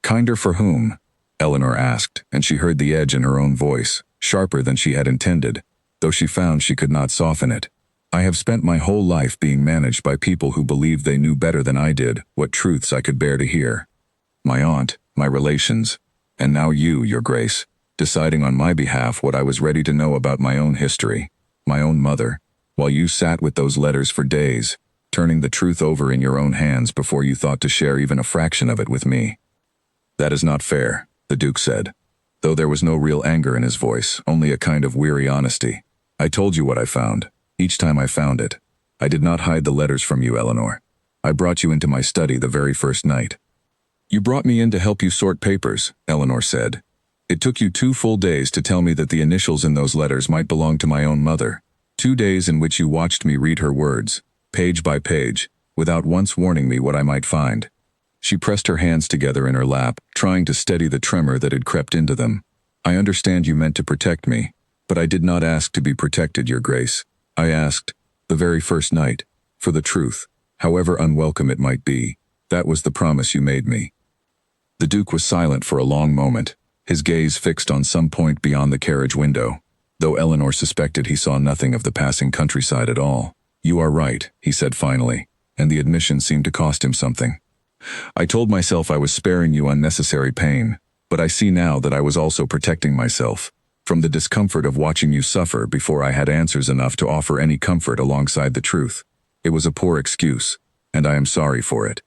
"Kinder for whom?" Eleanor asked, and she heard the edge in her own voice, sharper than she had intended, though she found she could not soften it. "I have spent my whole life being managed by people who believed they knew better than I did what truths I could bear to hear. My aunt, my relations, and now you, Your Grace, deciding on my behalf what I was ready to know about my own history, my own mother, while you sat with those letters for days, turning the truth over in your own hands before you thought to share even a fraction of it with me." "That is not fair," the Duke said, though there was no real anger in his voice, only a kind of weary honesty. "I told you what I found, each time I found it. I did not hide the letters from you, Eleanor. I brought you into my study the very first night." "You brought me in to help you sort papers," Eleanor said. "It took you 2 full days to tell me that the initials in those letters might belong to my own mother. 2 days in which you watched me read her words, page by page, without once warning me what I might find." She pressed her hands together in her lap, trying to steady the tremor that had crept into them. "I understand you meant to protect me, but I did not ask to be protected, Your Grace. I asked, the very first night, for the truth, however unwelcome it might be. That was the promise you made me." The Duke was silent for a long moment, his gaze fixed on some point beyond the carriage window, though Eleanor suspected he saw nothing of the passing countryside at all. "You are right," he said finally, and the admission seemed to cost him something. "I told myself I was sparing you unnecessary pain, but I see now that I was also protecting myself from the discomfort of watching you suffer before I had answers enough to offer any comfort alongside the truth. It was a poor excuse, and I am sorry for it."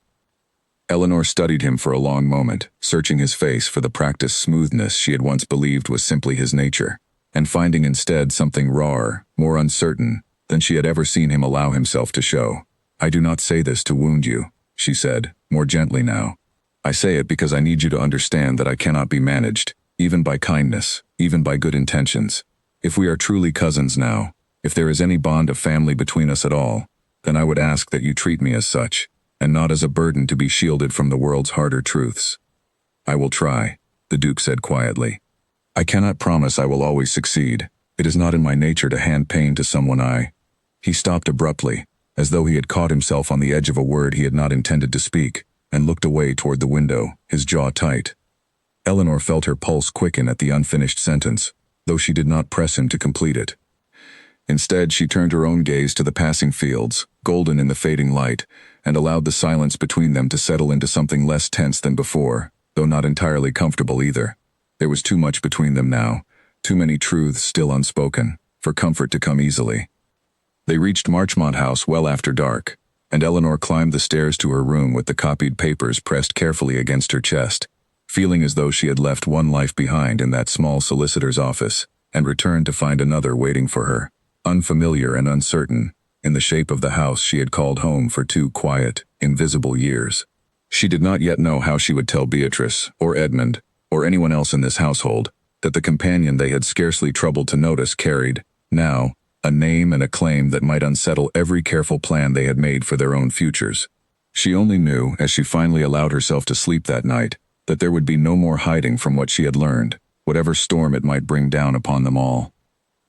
Eleanor studied him for a long moment, searching his face for the practiced smoothness she had once believed was simply his nature, and finding instead something rawer, more uncertain, than she had ever seen him allow himself to show. "I do not say this to wound you," she said, more gently now. "I say it because I need you to understand that I cannot be managed, even by kindness, even by good intentions. If we are truly cousins now, if there is any bond of family between us at all, then I would ask that you treat me as such, and not as a burden to be shielded from the world's harder truths." "I will try," the Duke said quietly. "I cannot promise I will always succeed. It is not in my nature to hand pain to someone I—" He stopped abruptly, as though he had caught himself on the edge of a word he had not intended to speak, and looked away toward the window, his jaw tight. Eleanor felt her pulse quicken at the unfinished sentence, though she did not press him to complete it. Instead, she turned her own gaze to the passing fields, golden in the fading light, and allowed the silence between them to settle into something less tense than before, though not entirely comfortable either. There was too much between them now, too many truths still unspoken, for comfort to come easily. They reached Marchmont House well after dark. and Eleanor climbed the stairs to her room with the copied papers pressed carefully against her chest, feeling as though she had left one life behind in that small solicitor's office and returned to find another waiting for her, unfamiliar and uncertain, in the shape of the house she had called home for 2 quiet, invisible years. She did not yet know how she would tell Beatrice, or Edmund, or anyone else in this household, that the companion they had scarcely troubled to notice carried, now, a name and a claim that might unsettle every careful plan they had made for their own futures. She only knew, as she finally allowed herself to sleep that night, that there would be no more hiding from what she had learned, whatever storm it might bring down upon them all.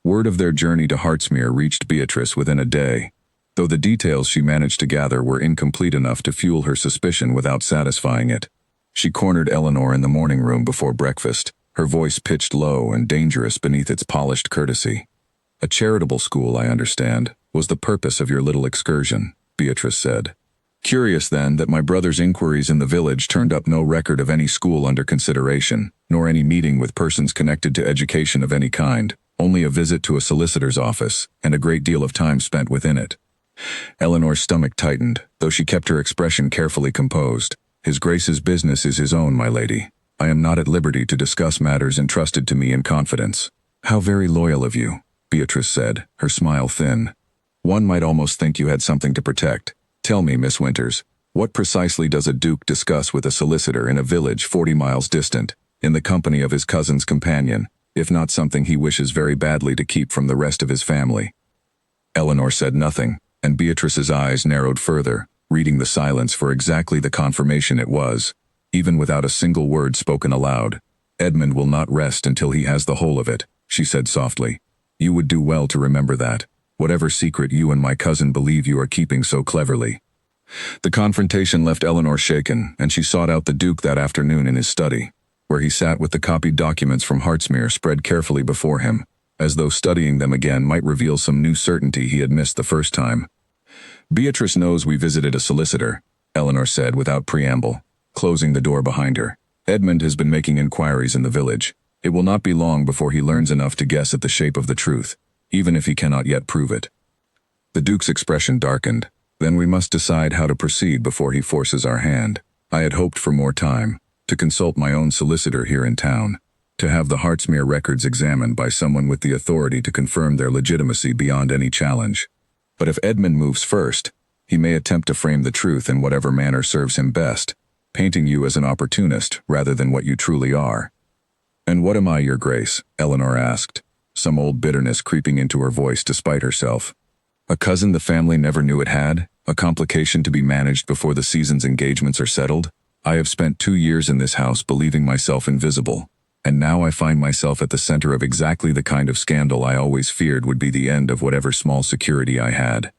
Word of their journey to Hartsmere reached Beatrice within a day, though the details she managed to gather were incomplete enough to fuel her suspicion without satisfying it. She cornered Eleanor in the morning room before breakfast, her voice pitched low and dangerous beneath its polished courtesy. "A charitable school, I understand, was the purpose of your little excursion," Beatrice said. "Curious, then, that my brother's inquiries in the village turned up no record of any school under consideration, nor any meeting with persons connected to education of any kind, only a visit to a solicitor's office, and a great deal of time spent within it." Eleanor's stomach tightened, though she kept her expression carefully composed. "His Grace's business is his own, my lady. I am not at liberty to discuss matters entrusted to me in confidence." "How very loyal of you," Beatrice said, her smile thin. "One might almost think you had something to protect. Tell me, Miss Winters, what precisely does a duke discuss with a solicitor in a village 40 miles distant, in the company of his cousin's companion, if not something he wishes very badly to keep from the rest of his family?" Eleanor said nothing, and Beatrice's eyes narrowed further, reading the silence for exactly the confirmation it was. Even without a single word spoken aloud, "Edmund will not rest until he has the whole of it," she said softly. "You would do well to remember that, whatever secret you and my cousin believe you are keeping so cleverly." The confrontation left Eleanor shaken, and she sought out the Duke that afternoon in his study, where he sat with the copied documents from Hartsmere spread carefully before him, as though studying them again might reveal some new certainty he had missed the first time. "Beatrice knows we visited a solicitor," Eleanor said without preamble, closing the door behind her. "Edmund has been making inquiries in the village. It will not be long before he learns enough to guess at the shape of the truth, even if he cannot yet prove it." The Duke's expression darkened. "Then we must decide how to proceed before he forces our hand. I had hoped for more time, to consult my own solicitor here in town, to have the Hartsmere records examined by someone with the authority to confirm their legitimacy beyond any challenge. But if Edmund moves first, he may attempt to frame the truth in whatever manner serves him best, painting you as an opportunist rather than what you truly are." "And what am I, your grace?" Eleanor asked, some old bitterness creeping into her voice despite herself. "A cousin the family never knew it had? A complication to be managed before the season's engagements are settled? I have spent 2 years in this house believing myself invisible, and now I find myself at the center of exactly the kind of scandal I always feared would be the end of whatever small security I had."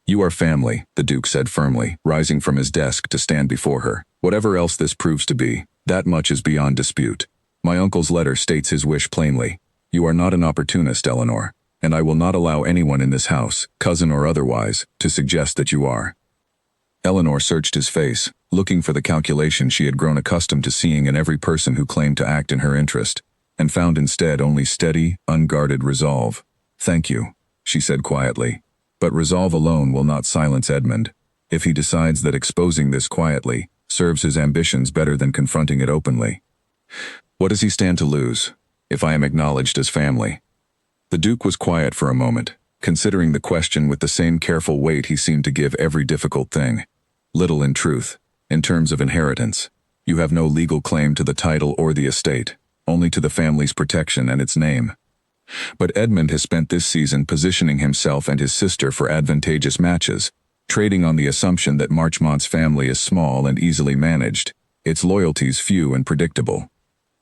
"You are family," the Duke said firmly, rising from his desk to stand before her. "Whatever else this proves to be, that much is beyond dispute. My uncle's letter states his wish plainly. You are not an opportunist, Eleanor, and I will not allow anyone in this house, cousin or otherwise, to suggest that you are." Eleanor searched his face, looking for the calculation she had grown accustomed to seeing in every person who claimed to act in her interest, and found instead only steady, unguarded resolve. "Thank you," she said quietly. "But resolve alone will not silence Edmund. If he decides that exposing this quietly serves his ambitions better than confronting it openly. What does he stand to lose, if I am acknowledged as family?" The Duke was quiet for a moment, considering the question with the same careful weight he seemed to give every difficult thing. "Little in truth. In terms of inheritance, you have no legal claim to the title or the estate, only to the family's protection and its name. But Edmund has spent this season positioning himself and his sister for advantageous matches, trading on the assumption that Marchmont's family is small and easily managed, its loyalties few and predictable.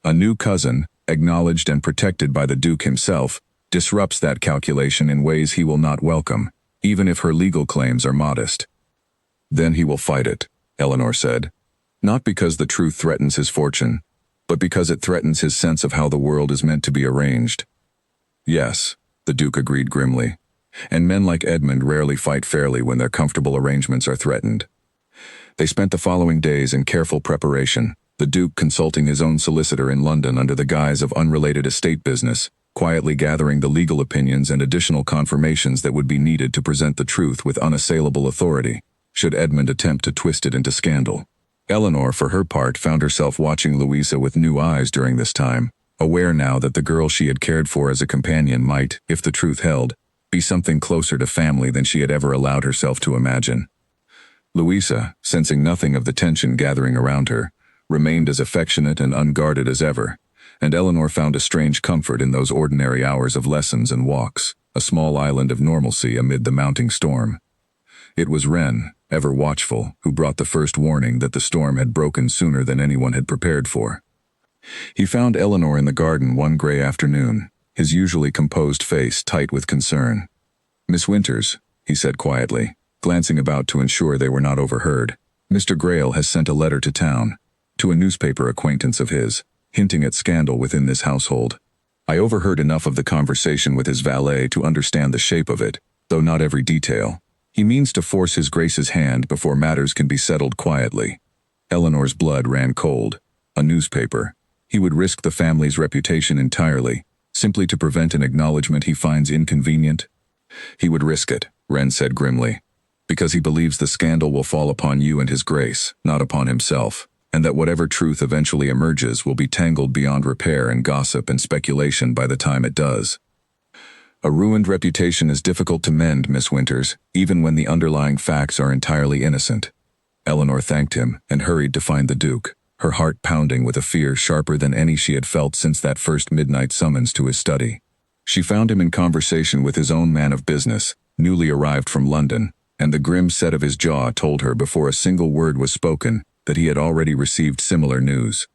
A new cousin, acknowledged and protected by the Duke himself, disrupts that calculation in ways he will not welcome, even if her legal claims are modest." "Then he will fight it," Eleanor said. "Not because the truth threatens his fortune, but because it threatens his sense of how the world is meant to be arranged." "Yes," the Duke agreed grimly, "and men like Edmund rarely fight fairly when their comfortable arrangements are threatened." They spent the following days in careful preparation, the Duke consulting his own solicitor in London under the guise of unrelated estate business, quietly gathering the legal opinions and additional confirmations that would be needed to present the truth with unassailable authority. should Edmund attempt to twist it into scandal. Eleanor, for her part, found herself watching Louisa with new eyes during this time, aware now that the girl she had cared for as a companion might, if the truth held, be something closer to family than she had ever allowed herself to imagine. Louisa, sensing nothing of the tension gathering around her, remained as affectionate and unguarded as ever, and Eleanor found a strange comfort in those ordinary hours of lessons and walks, a small island of normalcy amid the mounting storm. It was Wren, ever watchful, who brought the first warning that the storm had broken sooner than anyone had prepared for. He found Eleanor in the garden one gray afternoon, his usually composed face tight with concern. "Miss Winters," he said quietly, glancing about to ensure they were not overheard, "Mr. Grail has sent a letter to town, to a newspaper acquaintance of his, hinting at scandal within this household. I overheard enough of the conversation with his valet to understand the shape of it, though not every detail. He means to force his Grace's hand before matters can be settled quietly." Eleanor's blood ran cold. A newspaper. He would risk the family's reputation entirely, simply to prevent an acknowledgement he finds inconvenient? "He would risk it," Wren said grimly, "because he believes the scandal will fall upon you and his Grace, not upon himself, and that whatever truth eventually emerges will be tangled beyond repair in gossip and speculation by the time it does. A ruined reputation is difficult to mend, Miss Winters, even when the underlying facts are entirely innocent." Eleanor thanked him and hurried to find the Duke, her heart pounding with a fear sharper than any she had felt since that first midnight summons to his study. She found him in conversation with his own man of business, newly arrived from London, and the grim set of his jaw told her before a single word was spoken that he had already received similar news.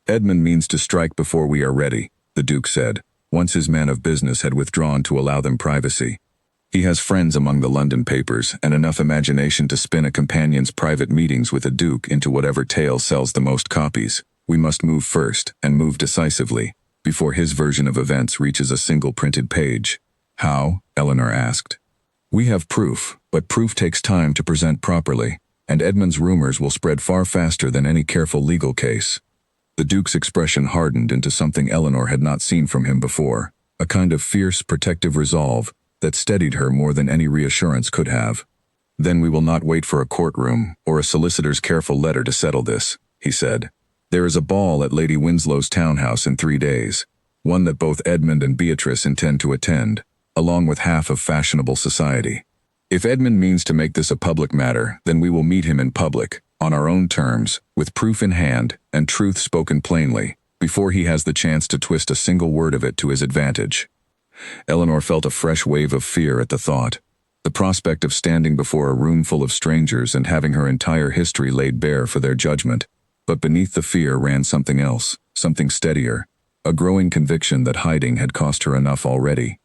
"Edmund means to strike before we are ready," the Duke said, once his man of business had withdrawn to allow them privacy. "He has friends among the London papers and enough imagination to spin a companion's private meetings with a duke into whatever tale sells the most copies. We must move first, and move decisively, before his version of events reaches a single printed page." "How?" Eleanor asked. "We have proof, but proof takes time to present properly, and Edmund's rumors will spread far faster than any careful legal case." The Duke's expression hardened into something Eleanor had not seen from him before, a kind of fierce, protective resolve that steadied her more than any reassurance could have. "Then we will not wait for a courtroom or a solicitor's careful letter to settle this," he said. "There is a ball at Lady Winslow's townhouse in 3 days, one that both Edmund and Beatrice intend to attend, along with half of fashionable society. If Edmund means to make this a public matter, then we will meet him in public, on our own terms, with proof in hand and truth spoken plainly, before he has the chance to twist a single word of it to his advantage." Eleanor felt a fresh wave of fear at the thought. The prospect of standing before a room full of strangers and having her entire history laid bare for their judgment. But beneath the fear ran something else, something steadier, a growing conviction that hiding had cost her enough already.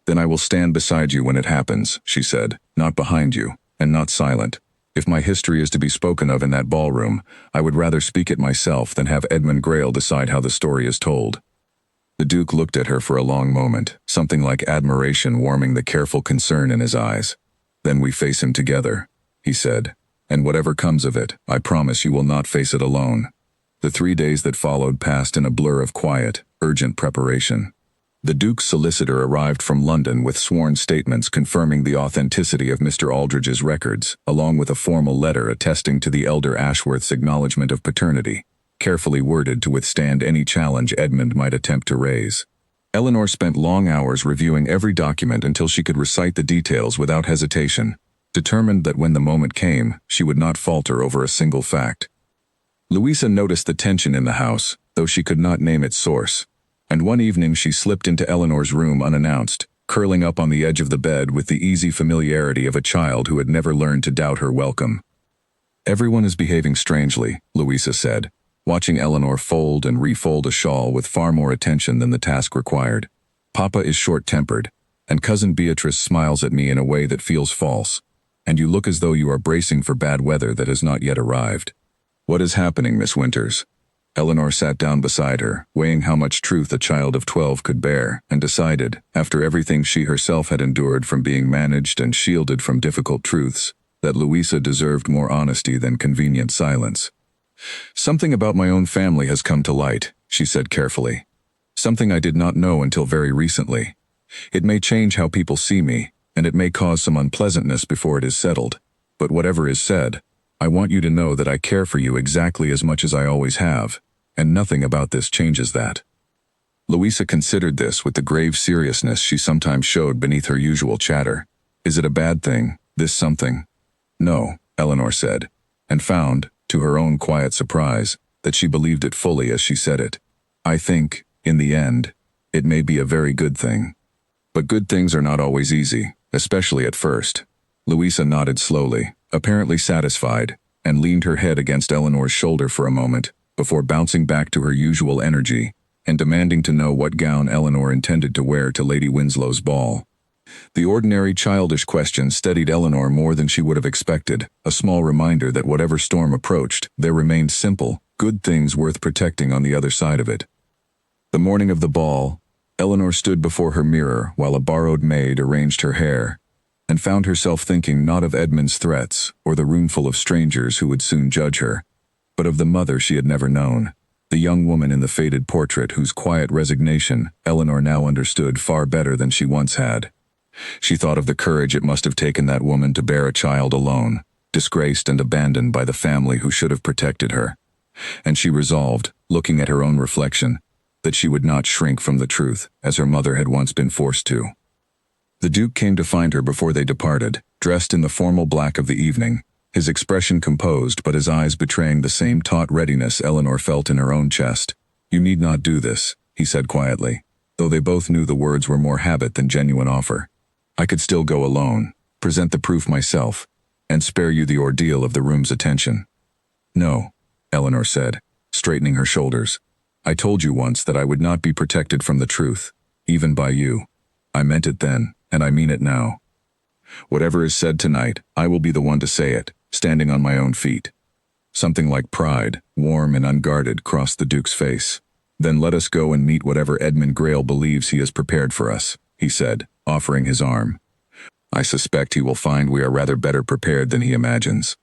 "Then I will stand beside you when it happens," she said, "not behind you, and not silent. If my history is to be spoken of in that ballroom, I would rather speak it myself than have Edmund Grail decide how the story is told." The Duke looked at her for a long moment, something like admiration warming the careful concern in his eyes. "Then we face him together," he said, "and whatever comes of it, I promise you will not face it alone." The 3 days that followed passed in a blur of quiet, urgent preparation. The Duke's solicitor arrived from London with sworn statements confirming the authenticity of Mr. Aldridge's records, along with a formal letter attesting to the elder Ashworth's acknowledgement of paternity, carefully worded to withstand any challenge Edmund might attempt to raise. Eleanor spent long hours reviewing every document until she could recite the details without hesitation, determined that when the moment came, she would not falter over a single fact. Louisa noticed the tension in the house, though she could not name its source, and one evening she slipped into Eleanor's room unannounced, curling up on the edge of the bed with the easy familiarity of a child who had never learned to doubt her welcome. "Everyone is behaving strangely," Louisa said, watching Eleanor fold and refold a shawl with far more attention than the task required. "Papa is short-tempered, and Cousin Beatrice smiles at me in a way that feels false, and you look as though you are bracing for bad weather that has not yet arrived. What is happening, Miss Winters?" Eleanor sat down beside her, weighing how much truth a child of 12 could bear, and decided, after everything she herself had endured from being managed and shielded from difficult truths, that Louisa deserved more honesty than convenient silence. "Something about my own family has come to light," she said carefully. "Something I did not know until very recently. It may change how people see me, and it may cause some unpleasantness before it is settled. But whatever is said, I want you to know that I care for you exactly as much as I always have, and nothing about this changes that." Louisa considered this with the grave seriousness she sometimes showed beneath her usual chatter. "Is it a bad thing, this something?" "No," Eleanor said, and found, to her own quiet surprise, that she believed it fully as she said it. "I think, in the end, it may be a very good thing. But good things are not always easy, especially at first." Louisa nodded slowly, apparently satisfied, and leaned her head against Eleanor's shoulder for a moment, before bouncing back to her usual energy, and demanding to know what gown Eleanor intended to wear to Lady Winslow's ball. The ordinary childish question steadied Eleanor more than she would have expected, a small reminder that whatever storm approached, there remained simple, good things worth protecting on the other side of it. The morning of the ball, Eleanor stood before her mirror while a borrowed maid arranged her hair, and found herself thinking not of Edmund's threats or the roomful of strangers who would soon judge her, but of the mother she had never known, the young woman in the faded portrait whose quiet resignation Eleanor now understood far better than she once had. She thought of the courage it must have taken that woman to bear a child alone, disgraced and abandoned by the family who should have protected her. And she resolved, looking at her own reflection, that she would not shrink from the truth, as her mother had once been forced to. The Duke came to find her before they departed, dressed in the formal black of the evening, his expression composed but his eyes betraying the same taut readiness Eleanor felt in her own chest. "You need not do this," he said quietly, though they both knew the words were more habit than genuine offer. "I could still go alone, present the proof myself, and spare you the ordeal of the room's attention." "No," Eleanor said, straightening her shoulders. "I told you once that I would not be protected from the truth, even by you. I meant it then, and I mean it now. Whatever is said tonight, I will be the one to say it, standing on my own feet." Something like pride, warm and unguarded, crossed the Duke's face. "Then let us go and meet whatever Edmund Grail believes he has prepared for us," he said, offering his arm. "I suspect he will find we are rather better prepared than he imagines."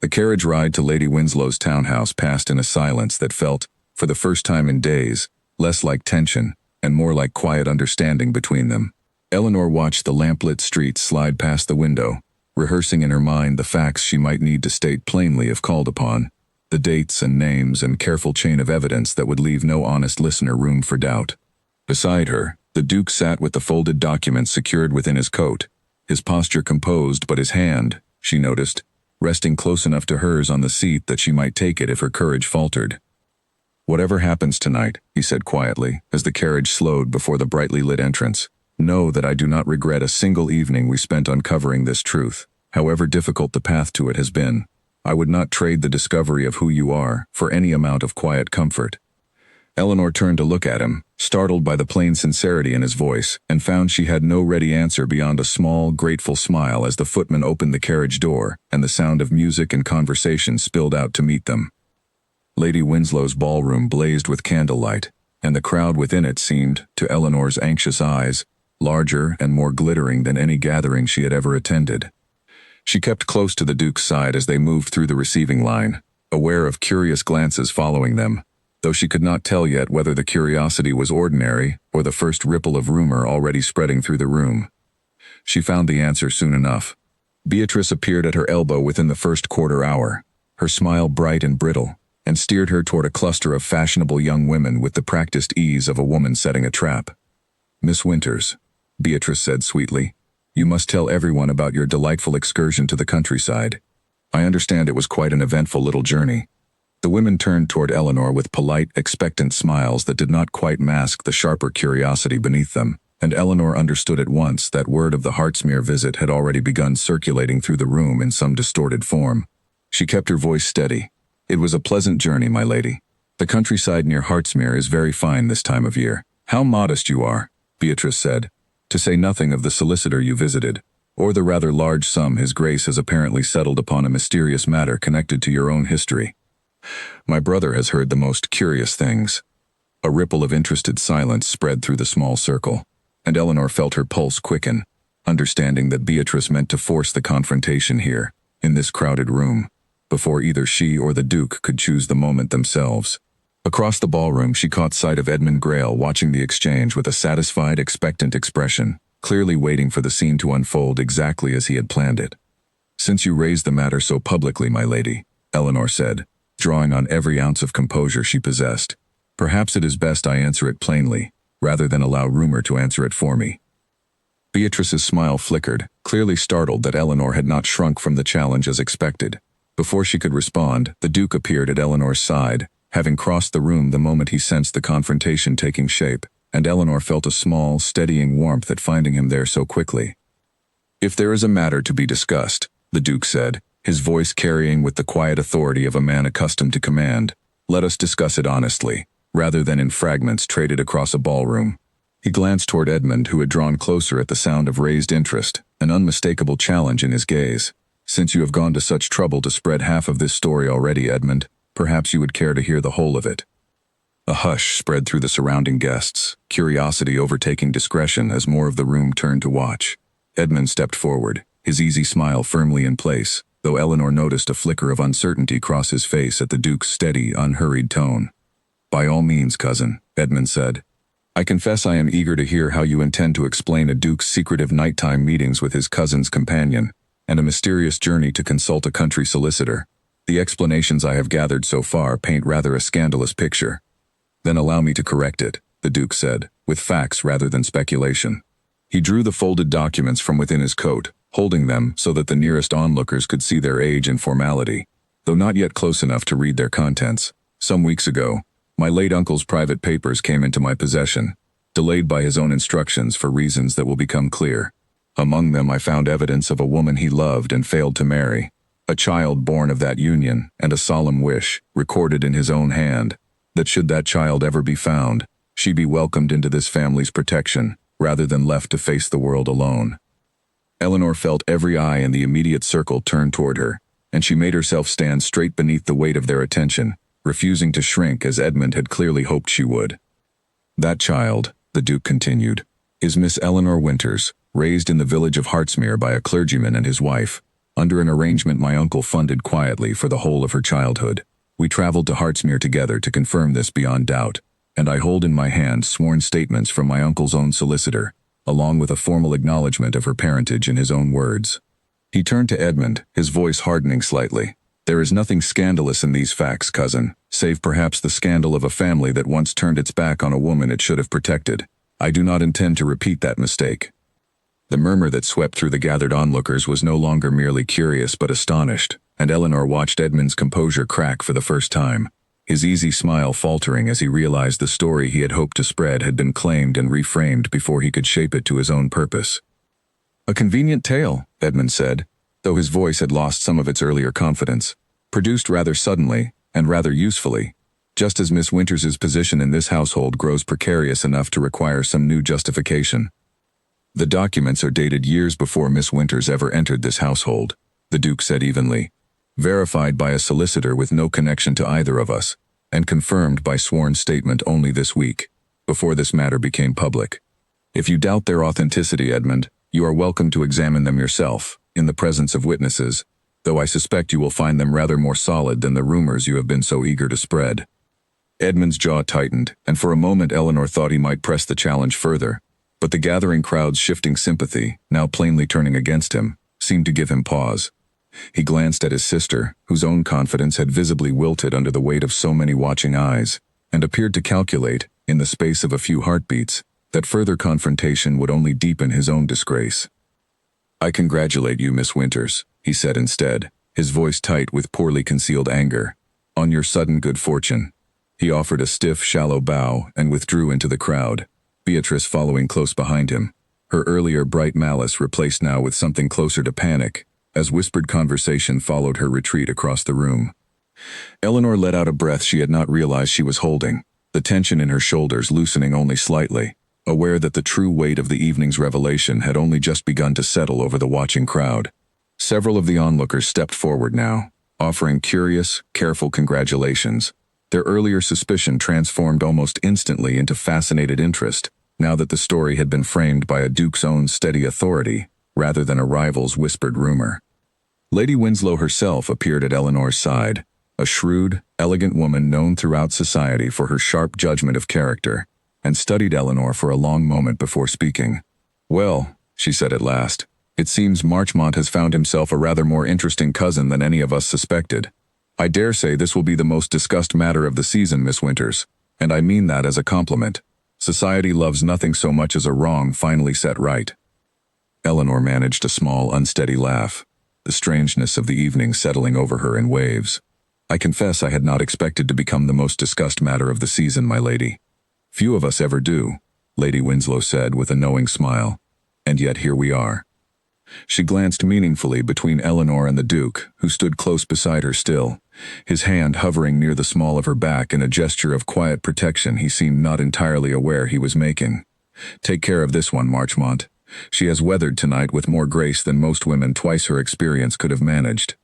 The carriage ride to Lady Winslow's townhouse passed in a silence that felt, for the first time in days, less like tension and more like quiet understanding between them. Eleanor watched the lamplit streets slide past the window, rehearsing in her mind the facts she might need to state plainly if called upon, the dates and names and careful chain of evidence that would leave no honest listener room for doubt. Beside her, the Duke sat with the folded documents secured within his coat, his posture composed but his hand, she noticed, resting close enough to hers on the seat that she might take it if her courage faltered. "Whatever happens tonight," he said quietly, as the carriage slowed before the brightly lit entrance, "know that I do not regret a single evening we spent uncovering this truth, however difficult the path to it has been. I would not trade the discovery of who you are for any amount of quiet comfort." Eleanor turned to look at him, startled by the plain sincerity in his voice, and found she had no ready answer beyond a small, grateful smile as the footman opened the carriage door and the sound of music and conversation spilled out to meet them. Lady Winslow's ballroom blazed with candlelight, and the crowd within it seemed, to Eleanor's anxious eyes, larger and more glittering than any gathering she had ever attended. She kept close to the Duke's side as they moved through the receiving line, aware of curious glances following them, though she could not tell yet whether the curiosity was ordinary or the first ripple of rumor already spreading through the room. She found the answer soon enough. Beatrice appeared at her elbow within the first quarter hour, her smile bright and brittle, and steered her toward a cluster of fashionable young women with the practiced ease of a woman setting a trap. "Miss Winters," Beatrice said sweetly, "you must tell everyone about your delightful excursion to the countryside. I understand it was quite an eventful little journey." The women turned toward Eleanor with polite, expectant smiles that did not quite mask the sharper curiosity beneath them, and Eleanor understood at once that word of the Hartsmere visit had already begun circulating through the room in some distorted form. She kept her voice steady. "It was a pleasant journey, my lady. The countryside near Hartsmere is very fine this time of year." "How modest you are," Beatrice said, "to say nothing of the solicitor you visited, or the rather large sum his grace has apparently settled upon a mysterious matter connected to your own history. My brother has heard the most curious things." A ripple of interested silence spread through the small circle, and Eleanor felt her pulse quicken, understanding that Beatrice meant to force the confrontation here, in this crowded room, before either she or the Duke could choose the moment themselves. Across the ballroom she caught sight of Edmund Grail watching the exchange with a satisfied, expectant expression, clearly waiting for the scene to unfold exactly as he had planned it. Since you raised the matter so publicly, my lady, Eleanor said, drawing on every ounce of composure she possessed, perhaps it is best I answer it plainly, rather than allow rumor to answer it for me. Beatrice's smile flickered, clearly startled that Eleanor had not shrunk from the challenge as expected. Before she could respond, the Duke appeared at Eleanor's side, having crossed the room the moment he sensed the confrontation taking shape, and Eleanor felt a small, steadying warmth at finding him there so quickly. "If there is a matter to be discussed," the Duke said, his voice carrying with the quiet authority of a man accustomed to command, "let us discuss it honestly, rather than in fragments traded across a ballroom." He glanced toward Edmund, who had drawn closer at the sound of raised interest, an unmistakable challenge in his gaze. "Since you have gone to such trouble to spread half of this story already, Edmund, perhaps you would care to hear the whole of it." A hush spread through the surrounding guests, curiosity overtaking discretion as more of the room turned to watch. Edmund stepped forward, his easy smile firmly in place, though Eleanor noticed a flicker of uncertainty cross his face at the Duke's steady, unhurried tone. "By all means, cousin," Edmund said. "I confess I am eager to hear how you intend to explain a Duke's secretive nighttime meetings with his cousin's companion, and a mysterious journey to consult a country solicitor. The explanations I have gathered so far paint rather a scandalous picture." "Then allow me to correct it," the Duke said, with facts rather than speculation. He drew the folded documents from within his coat, holding them so that the nearest onlookers could see their age and formality, though not yet close enough to read their contents. "Some weeks ago, my late uncle's private papers came into my possession, delayed by his own instructions for reasons that will become clear. Among them I found evidence of a woman he loved and failed to marry, a child born of that union, and a solemn wish, recorded in his own hand, that should that child ever be found, she be welcomed into this family's protection, rather than left to face the world alone." Eleanor felt every eye in the immediate circle turn toward her, and she made herself stand straight beneath the weight of their attention, refusing to shrink as Edmund had clearly hoped she would. "That child," the Duke continued, "is Miss Eleanor Winters, raised in the village of Hartsmere by a clergyman and his wife, under an arrangement my uncle funded quietly for the whole of her childhood. We traveled to Hartsmere together to confirm this beyond doubt, and I hold in my hand sworn statements from my uncle's own solicitor, along with a formal acknowledgement of her parentage in his own words." He turned to Edmund, his voice hardening slightly. "There is nothing scandalous in these facts, cousin, save perhaps the scandal of a family that once turned its back on a woman it should have protected. I do not intend to repeat that mistake." The murmur that swept through the gathered onlookers was no longer merely curious but astonished, and Eleanor watched Edmund's composure crack for the first time, his easy smile faltering as he realized the story he had hoped to spread had been claimed and reframed before he could shape it to his own purpose. "A convenient tale," Edmund said, though his voice had lost some of its earlier confidence, "produced rather suddenly, and rather usefully, just as Miss Winters's position in this household grows precarious enough to require some new justification. The documents are dated years before Miss Winters ever entered this household," the Duke said evenly, "verified by a solicitor with no connection to either of us, and confirmed by sworn statement only this week, before this matter became public. If you doubt their authenticity, Edmund, you are welcome to examine them yourself, in the presence of witnesses, though I suspect you will find them rather more solid than the rumors you have been so eager to spread." Edmund's jaw tightened, and for a moment Eleanor thought he might press the challenge further, but the gathering crowd's shifting sympathy, now plainly turning against him, seemed to give him pause. He glanced at his sister, whose own confidence had visibly wilted under the weight of so many watching eyes, and appeared to calculate, in the space of a few heartbeats, that further confrontation would only deepen his own disgrace. "I congratulate you, Miss Winters," he said instead, his voice tight with poorly concealed anger, "on your sudden good fortune." He offered a stiff, shallow bow and withdrew into the crowd, Beatrice following close behind him, her earlier bright malice replaced now with something closer to panic, as whispered conversation followed her retreat across the room. Eleanor let out a breath she had not realized she was holding, the tension in her shoulders loosening only slightly, aware that the true weight of the evening's revelation had only just begun to settle over the watching crowd. Several of the onlookers stepped forward now, offering curious, careful congratulations, their earlier suspicion transformed almost instantly into fascinated interest, now that the story had been framed by a duke's own steady authority, rather than a rival's whispered rumor. Lady Winslow herself appeared at Eleanor's side, a shrewd, elegant woman known throughout society for her sharp judgment of character, and studied Eleanor for a long moment before speaking. "Well," she said at last, It seems Marchmont has found himself a rather more interesting cousin than any of us suspected. I dare say this will be the most discussed matter of the season, Miss Winters, and I mean that as a compliment. Society loves nothing so much as a wrong finally set right." Eleanor managed a small, unsteady laugh, the strangeness of the evening settling over her in waves. "I confess I had not expected to become the most discussed matter of the season, my lady." "Few of us ever do," Lady Winslow said with a knowing smile. "And yet here we are." She glanced meaningfully between Eleanor and the Duke, who stood close beside her still, his hand hovering near the small of her back in a gesture of quiet protection he seemed not entirely aware he was making. "Take care of this one, Marchmont. She has weathered tonight with more grace than most women twice her experience could have managed."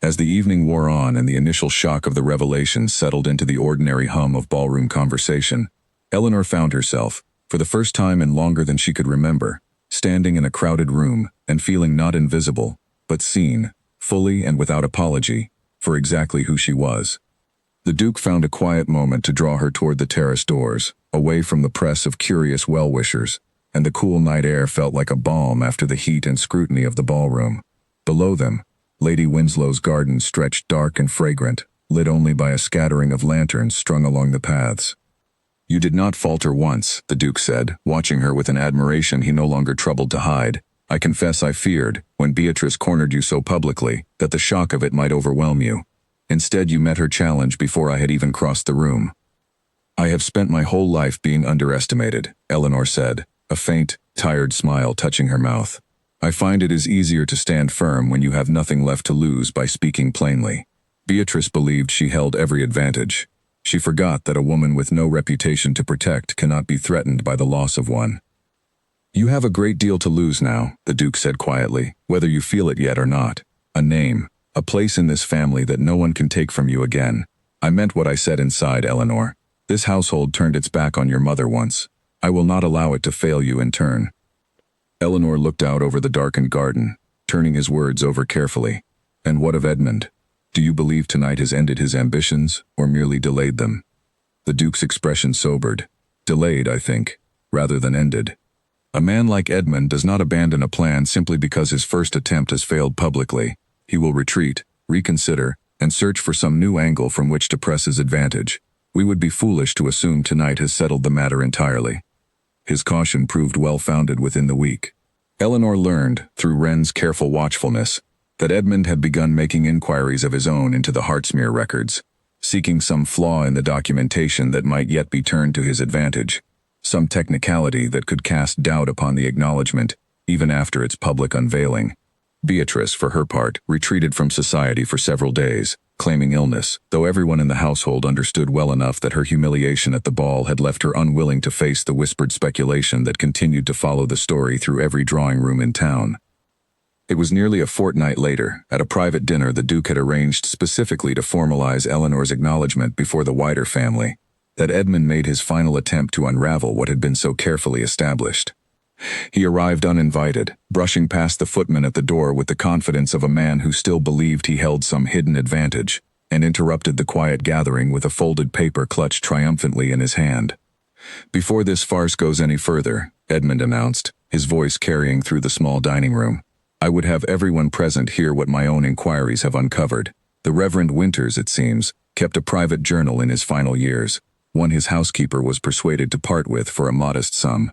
As the evening wore on and the initial shock of the revelation settled into the ordinary hum of ballroom conversation, Eleanor found herself, for the first time in longer than she could remember, standing in a crowded room and feeling not invisible, but seen, fully and without apology, for exactly who she was. The Duke found a quiet moment to draw her toward the terrace doors, away from the press of curious well-wishers, and the cool night air felt like a balm after the heat and scrutiny of the ballroom. Below them, Lady Winslow's garden stretched dark and fragrant, lit only by a scattering of lanterns strung along the paths. "You did not falter once," the Duke said, watching her with an admiration he no longer troubled to hide. "I confess I feared, when Beatrice cornered you so publicly, that the shock of it might overwhelm you. Instead, you met her challenge before I had even crossed the room." "I have spent my whole life being underestimated," Eleanor said, a faint, tired smile touching her mouth. "I find it is easier to stand firm when you have nothing left to lose by speaking plainly." Beatrice believed she held every advantage. She forgot that a woman with no reputation to protect cannot be threatened by the loss of one. "You have a great deal to lose now," the Duke said quietly, "whether you feel it yet or not. A name, a place in this family that no one can take from you again. I meant what I said inside, Eleanor. This household turned its back on your mother once. I will not allow it to fail you in turn." Eleanor looked out over the darkened garden, turning his words over carefully. "And what of Edmund? Do you believe tonight has ended his ambitions, or merely delayed them?" The Duke's expression sobered. "Delayed, I think, rather than ended. A man like Edmund does not abandon a plan simply because his first attempt has failed publicly. He will retreat, reconsider, and search for some new angle from which to press his advantage. We would be foolish to assume tonight has settled the matter entirely." His caution proved well-founded within the week. Eleanor learned, through Wren's careful watchfulness, that Edmund had begun making inquiries of his own into the Hartsmere records, seeking some flaw in the documentation that might yet be turned to his advantage, some technicality that could cast doubt upon the acknowledgement, even after its public unveiling. Beatrice, for her part, retreated from society for several days, claiming illness, though everyone in the household understood well enough that her humiliation at the ball had left her unwilling to face the whispered speculation that continued to follow the story through every drawing room in town. It was nearly a fortnight later, at a private dinner the Duke had arranged specifically to formalize Eleanor's acknowledgement before the wider family, that Edmund made his final attempt to unravel what had been so carefully established. He arrived uninvited, brushing past the footman at the door with the confidence of a man who still believed he held some hidden advantage, and interrupted the quiet gathering with a folded paper clutched triumphantly in his hand. "Before this farce goes any further," Edmund announced, his voice carrying through the small dining room, "I would have everyone present hear what my own inquiries have uncovered. The Reverend Winters, it seems, kept a private journal in his final years, one his housekeeper was persuaded to part with for a modest sum.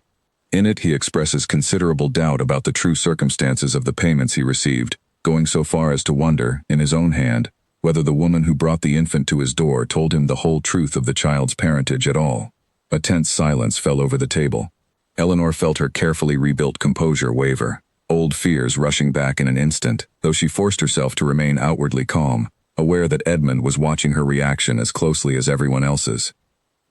In it he expresses considerable doubt about the true circumstances of the payments he received, going so far as to wonder, in his own hand, whether the woman who brought the infant to his door told him the whole truth of the child's parentage at all." A tense silence fell over the table. Eleanor felt her carefully rebuilt composure waver, old fears rushing back in an instant, though she forced herself to remain outwardly calm, aware that Edmund was watching her reaction as closely as everyone else's.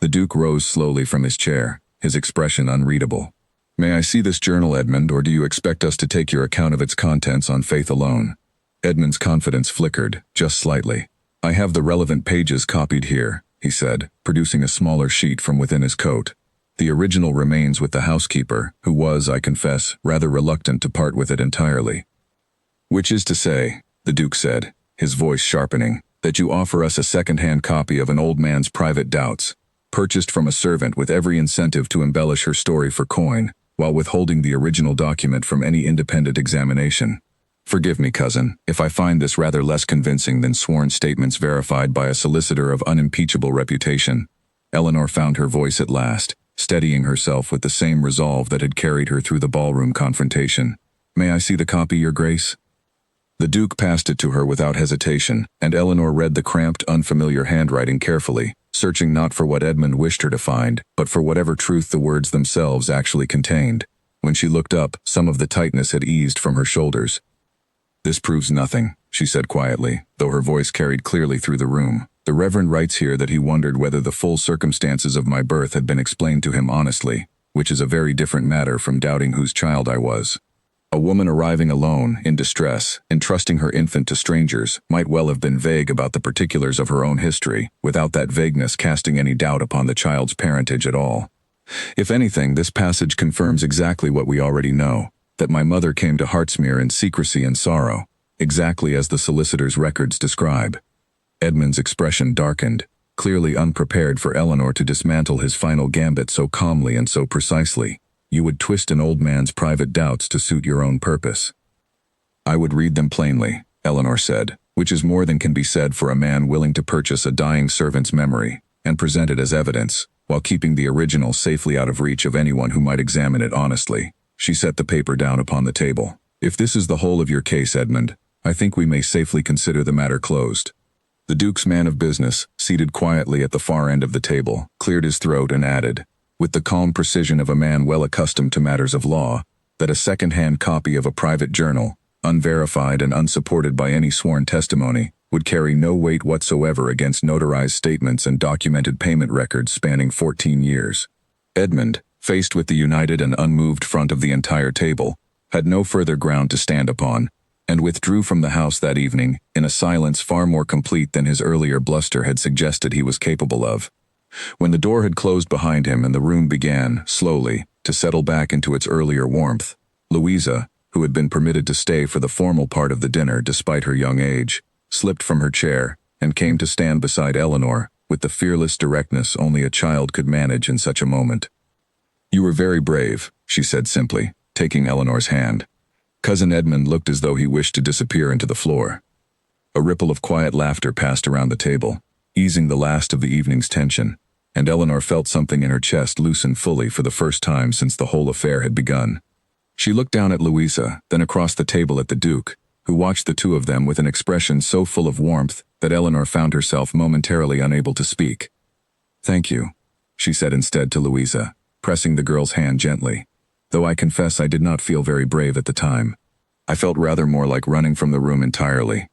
The Duke rose slowly from his chair, his expression unreadable. "May I see this journal, Edmund, or do you expect us to take your account of its contents on faith alone?" Edmund's confidence flickered, just slightly. "I have the relevant pages copied here," he said, producing a smaller sheet from within his coat. "The original remains with the housekeeper, who was, I confess, rather reluctant to part with it entirely." "Which is to say," the Duke said, his voice sharpening, "that you offer us a second-hand copy of an old man's private doubts, purchased from a servant with every incentive to embellish her story for coin, while withholding the original document from any independent examination. Forgive me, cousin, if I find this rather less convincing than sworn statements verified by a solicitor of unimpeachable reputation. Eleanor found her voice at last, steadying herself with the same resolve that had carried her through the ballroom confrontation. May I see the copy, Your Grace? The Duke passed it to her without hesitation, and Eleanor read the cramped, unfamiliar handwriting carefully, searching not for what Edmund wished her to find, but for whatever truth the words themselves actually contained. When she looked up, some of the tightness had eased from her shoulders. This proves nothing, she said quietly, though her voice carried clearly through the room. The Reverend writes here that he wondered whether the full circumstances of my birth had been explained to him honestly, which is a very different matter from doubting whose child I was. A woman arriving alone, in distress, entrusting her infant to strangers, might well have been vague about the particulars of her own history, without that vagueness casting any doubt upon the child's parentage at all. If anything, this passage confirms exactly what we already know, that my mother came to Hartsmere in secrecy and sorrow, exactly as the solicitor's records describe. Edmund's expression darkened, clearly unprepared for Eleanor to dismantle his final gambit so calmly and so precisely. You would twist an old man's private doubts to suit your own purpose. I would read them plainly, Eleanor said, which is more than can be said for a man willing to purchase a dying servant's memory, and present it as evidence, while keeping the original safely out of reach of anyone who might examine it honestly. She set the paper down upon the table. If this is the whole of your case, Edmund, I think we may safely consider the matter closed. The Duke's man of business, seated quietly at the far end of the table, cleared his throat and added, with the calm precision of a man well accustomed to matters of law, that a second-hand copy of a private journal, unverified and unsupported by any sworn testimony, would carry no weight whatsoever against notarized statements and documented payment records spanning 14 years. Edmund, faced with the united and unmoved front of the entire table, had no further ground to stand upon, and withdrew from the house that evening in a silence far more complete than his earlier bluster had suggested he was capable of. When the door had closed behind him and the room began, slowly, to settle back into its earlier warmth, Louisa, who had been permitted to stay for the formal part of the dinner despite her young age, slipped from her chair and came to stand beside Eleanor with the fearless directness only a child could manage in such a moment. You were very brave, she said simply, taking Eleanor's hand. Cousin Edmund looked as though he wished to disappear into the floor. A ripple of quiet laughter passed around the table, easing the last of the evening's tension, and Eleanor felt something in her chest loosen fully for the first time since the whole affair had begun. She looked down at Louisa, then across the table at the Duke, who watched the two of them with an expression so full of warmth that Eleanor found herself momentarily unable to speak. Thank you, she said instead to Louisa, pressing the girl's hand gently, though I confess I did not feel very brave at the time. I felt rather more like running from the room entirely.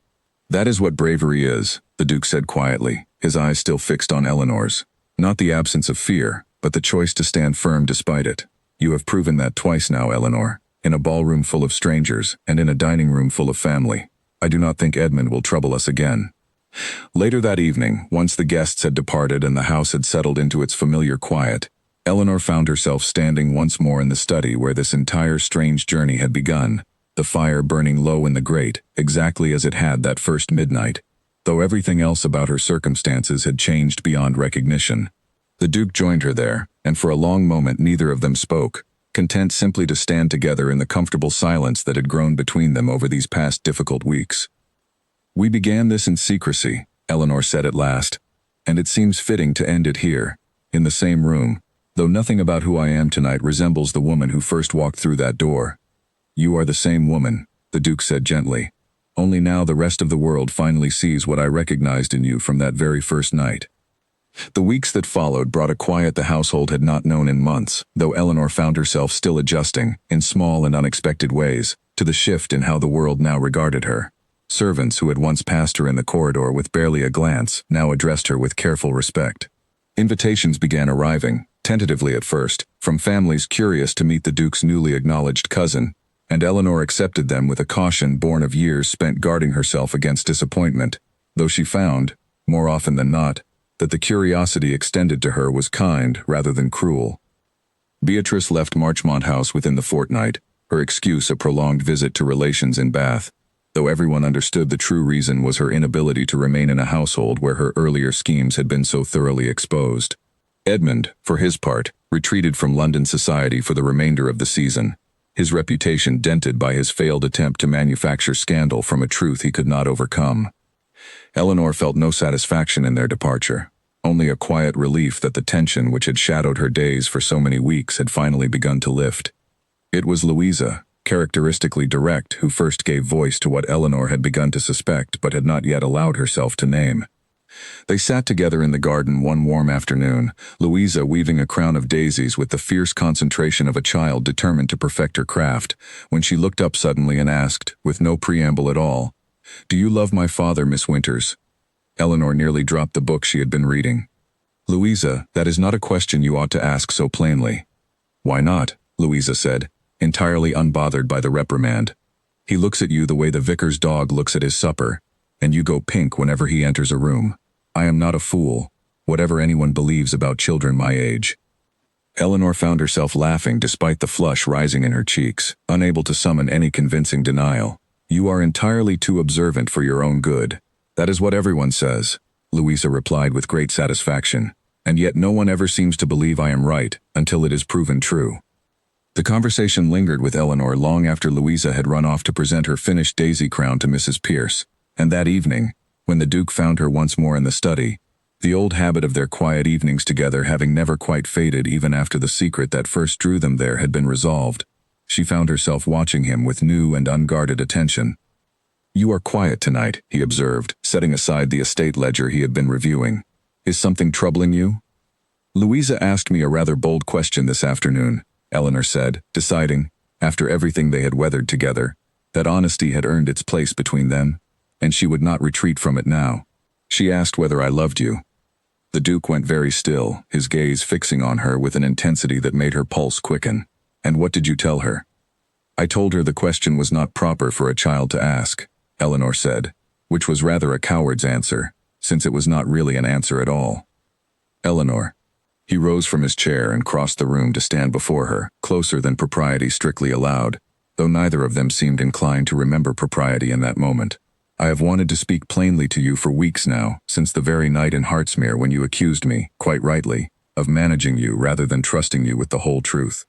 That is what bravery is, the Duke said quietly, his eyes still fixed on Eleanor's. Not the absence of fear, but the choice to stand firm despite it. You have proven that twice now, Eleanor, in a ballroom full of strangers and in a dining room full of family. I do not think Edmund will trouble us again. Later that evening, once the guests had departed and the house had settled into its familiar quiet, Eleanor found herself standing once more in the study where this entire strange journey had begun, the fire burning low in the grate, exactly as it had that first midnight, though everything else about her circumstances had changed beyond recognition. The Duke joined her there, and for a long moment neither of them spoke, content simply to stand together in the comfortable silence that had grown between them over these past difficult weeks. We began this in secrecy, Eleanor said at last, and it seems fitting to end it here, in the same room, though nothing about who I am tonight resembles the woman who first walked through that door. You are the same woman, the Duke said gently. Only now the rest of the world finally sees what I recognized in you from that very first night. The weeks that followed brought a quiet the household had not known in months, though Eleanor found herself still adjusting, in small and unexpected ways, to the shift in how the world now regarded her. Servants who had once passed her in the corridor with barely a glance now addressed her with careful respect. Invitations began arriving, tentatively at first, from families curious to meet the Duke's newly acknowledged cousin, and Eleanor accepted them with a caution born of years spent guarding herself against disappointment, though she found, more often than not, that the curiosity extended to her was kind rather than cruel. Beatrice left Marchmont House within the fortnight, her excuse a prolonged visit to relations in Bath, though everyone understood the true reason was her inability to remain in a household where her earlier schemes had been so thoroughly exposed. Edmund, for his part, retreated from London society for the remainder of the season, his reputation dented by his failed attempt to manufacture scandal from a truth he could not overcome. Eleanor felt no satisfaction in their departure, only a quiet relief that the tension which had shadowed her days for so many weeks had finally begun to lift. It was Louisa, characteristically direct, who first gave voice to what Eleanor had begun to suspect but had not yet allowed herself to name. They sat together in the garden one warm afternoon, Louisa weaving a crown of daisies with the fierce concentration of a child determined to perfect her craft, when she looked up suddenly and asked, with no preamble at all, "Do you love my father, Miss Winters?" Eleanor nearly dropped the book she had been reading. "Louisa, that is not a question you ought to ask so plainly." "Why not?" Louisa said, entirely unbothered by the reprimand. "He looks at you the way the vicar's dog looks at his supper, and you go pink whenever he enters a room. I am not a fool, whatever anyone believes about children my age." Eleanor found herself laughing despite the flush rising in her cheeks, unable to summon any convincing denial. "You are entirely too observant for your own good. That is what everyone says," Louisa replied with great satisfaction, "and yet no one ever seems to believe I am right until it is proven true." The conversation lingered with Eleanor long after Louisa had run off to present her finished daisy crown to Mrs. Pierce, and that evening, when the Duke found her once more in the study, the old habit of their quiet evenings together having never quite faded even after the secret that first drew them there had been resolved, she found herself watching him with new and unguarded attention. "You are quiet tonight," he observed, setting aside the estate ledger he had been reviewing. "Is something troubling you?" "Louisa asked me a rather bold question this afternoon," Eleanor said, deciding, after everything they had weathered together, that honesty had earned its place between them, and she would not retreat from it now. "She asked whether I loved you." The Duke went very still, his gaze fixing on her with an intensity that made her pulse quicken. "And what did you tell her?" "I told her the question was not proper for a child to ask," Eleanor said, which was rather a coward's answer, since it was not really an answer at all. "Eleanor." He rose from his chair and crossed the room to stand before her, closer than propriety strictly allowed, though neither of them seemed inclined to remember propriety in that moment. "I have wanted to speak plainly to you for weeks now, since the very night in Hartsmere when you accused me, quite rightly, of managing you rather than trusting you with the whole truth.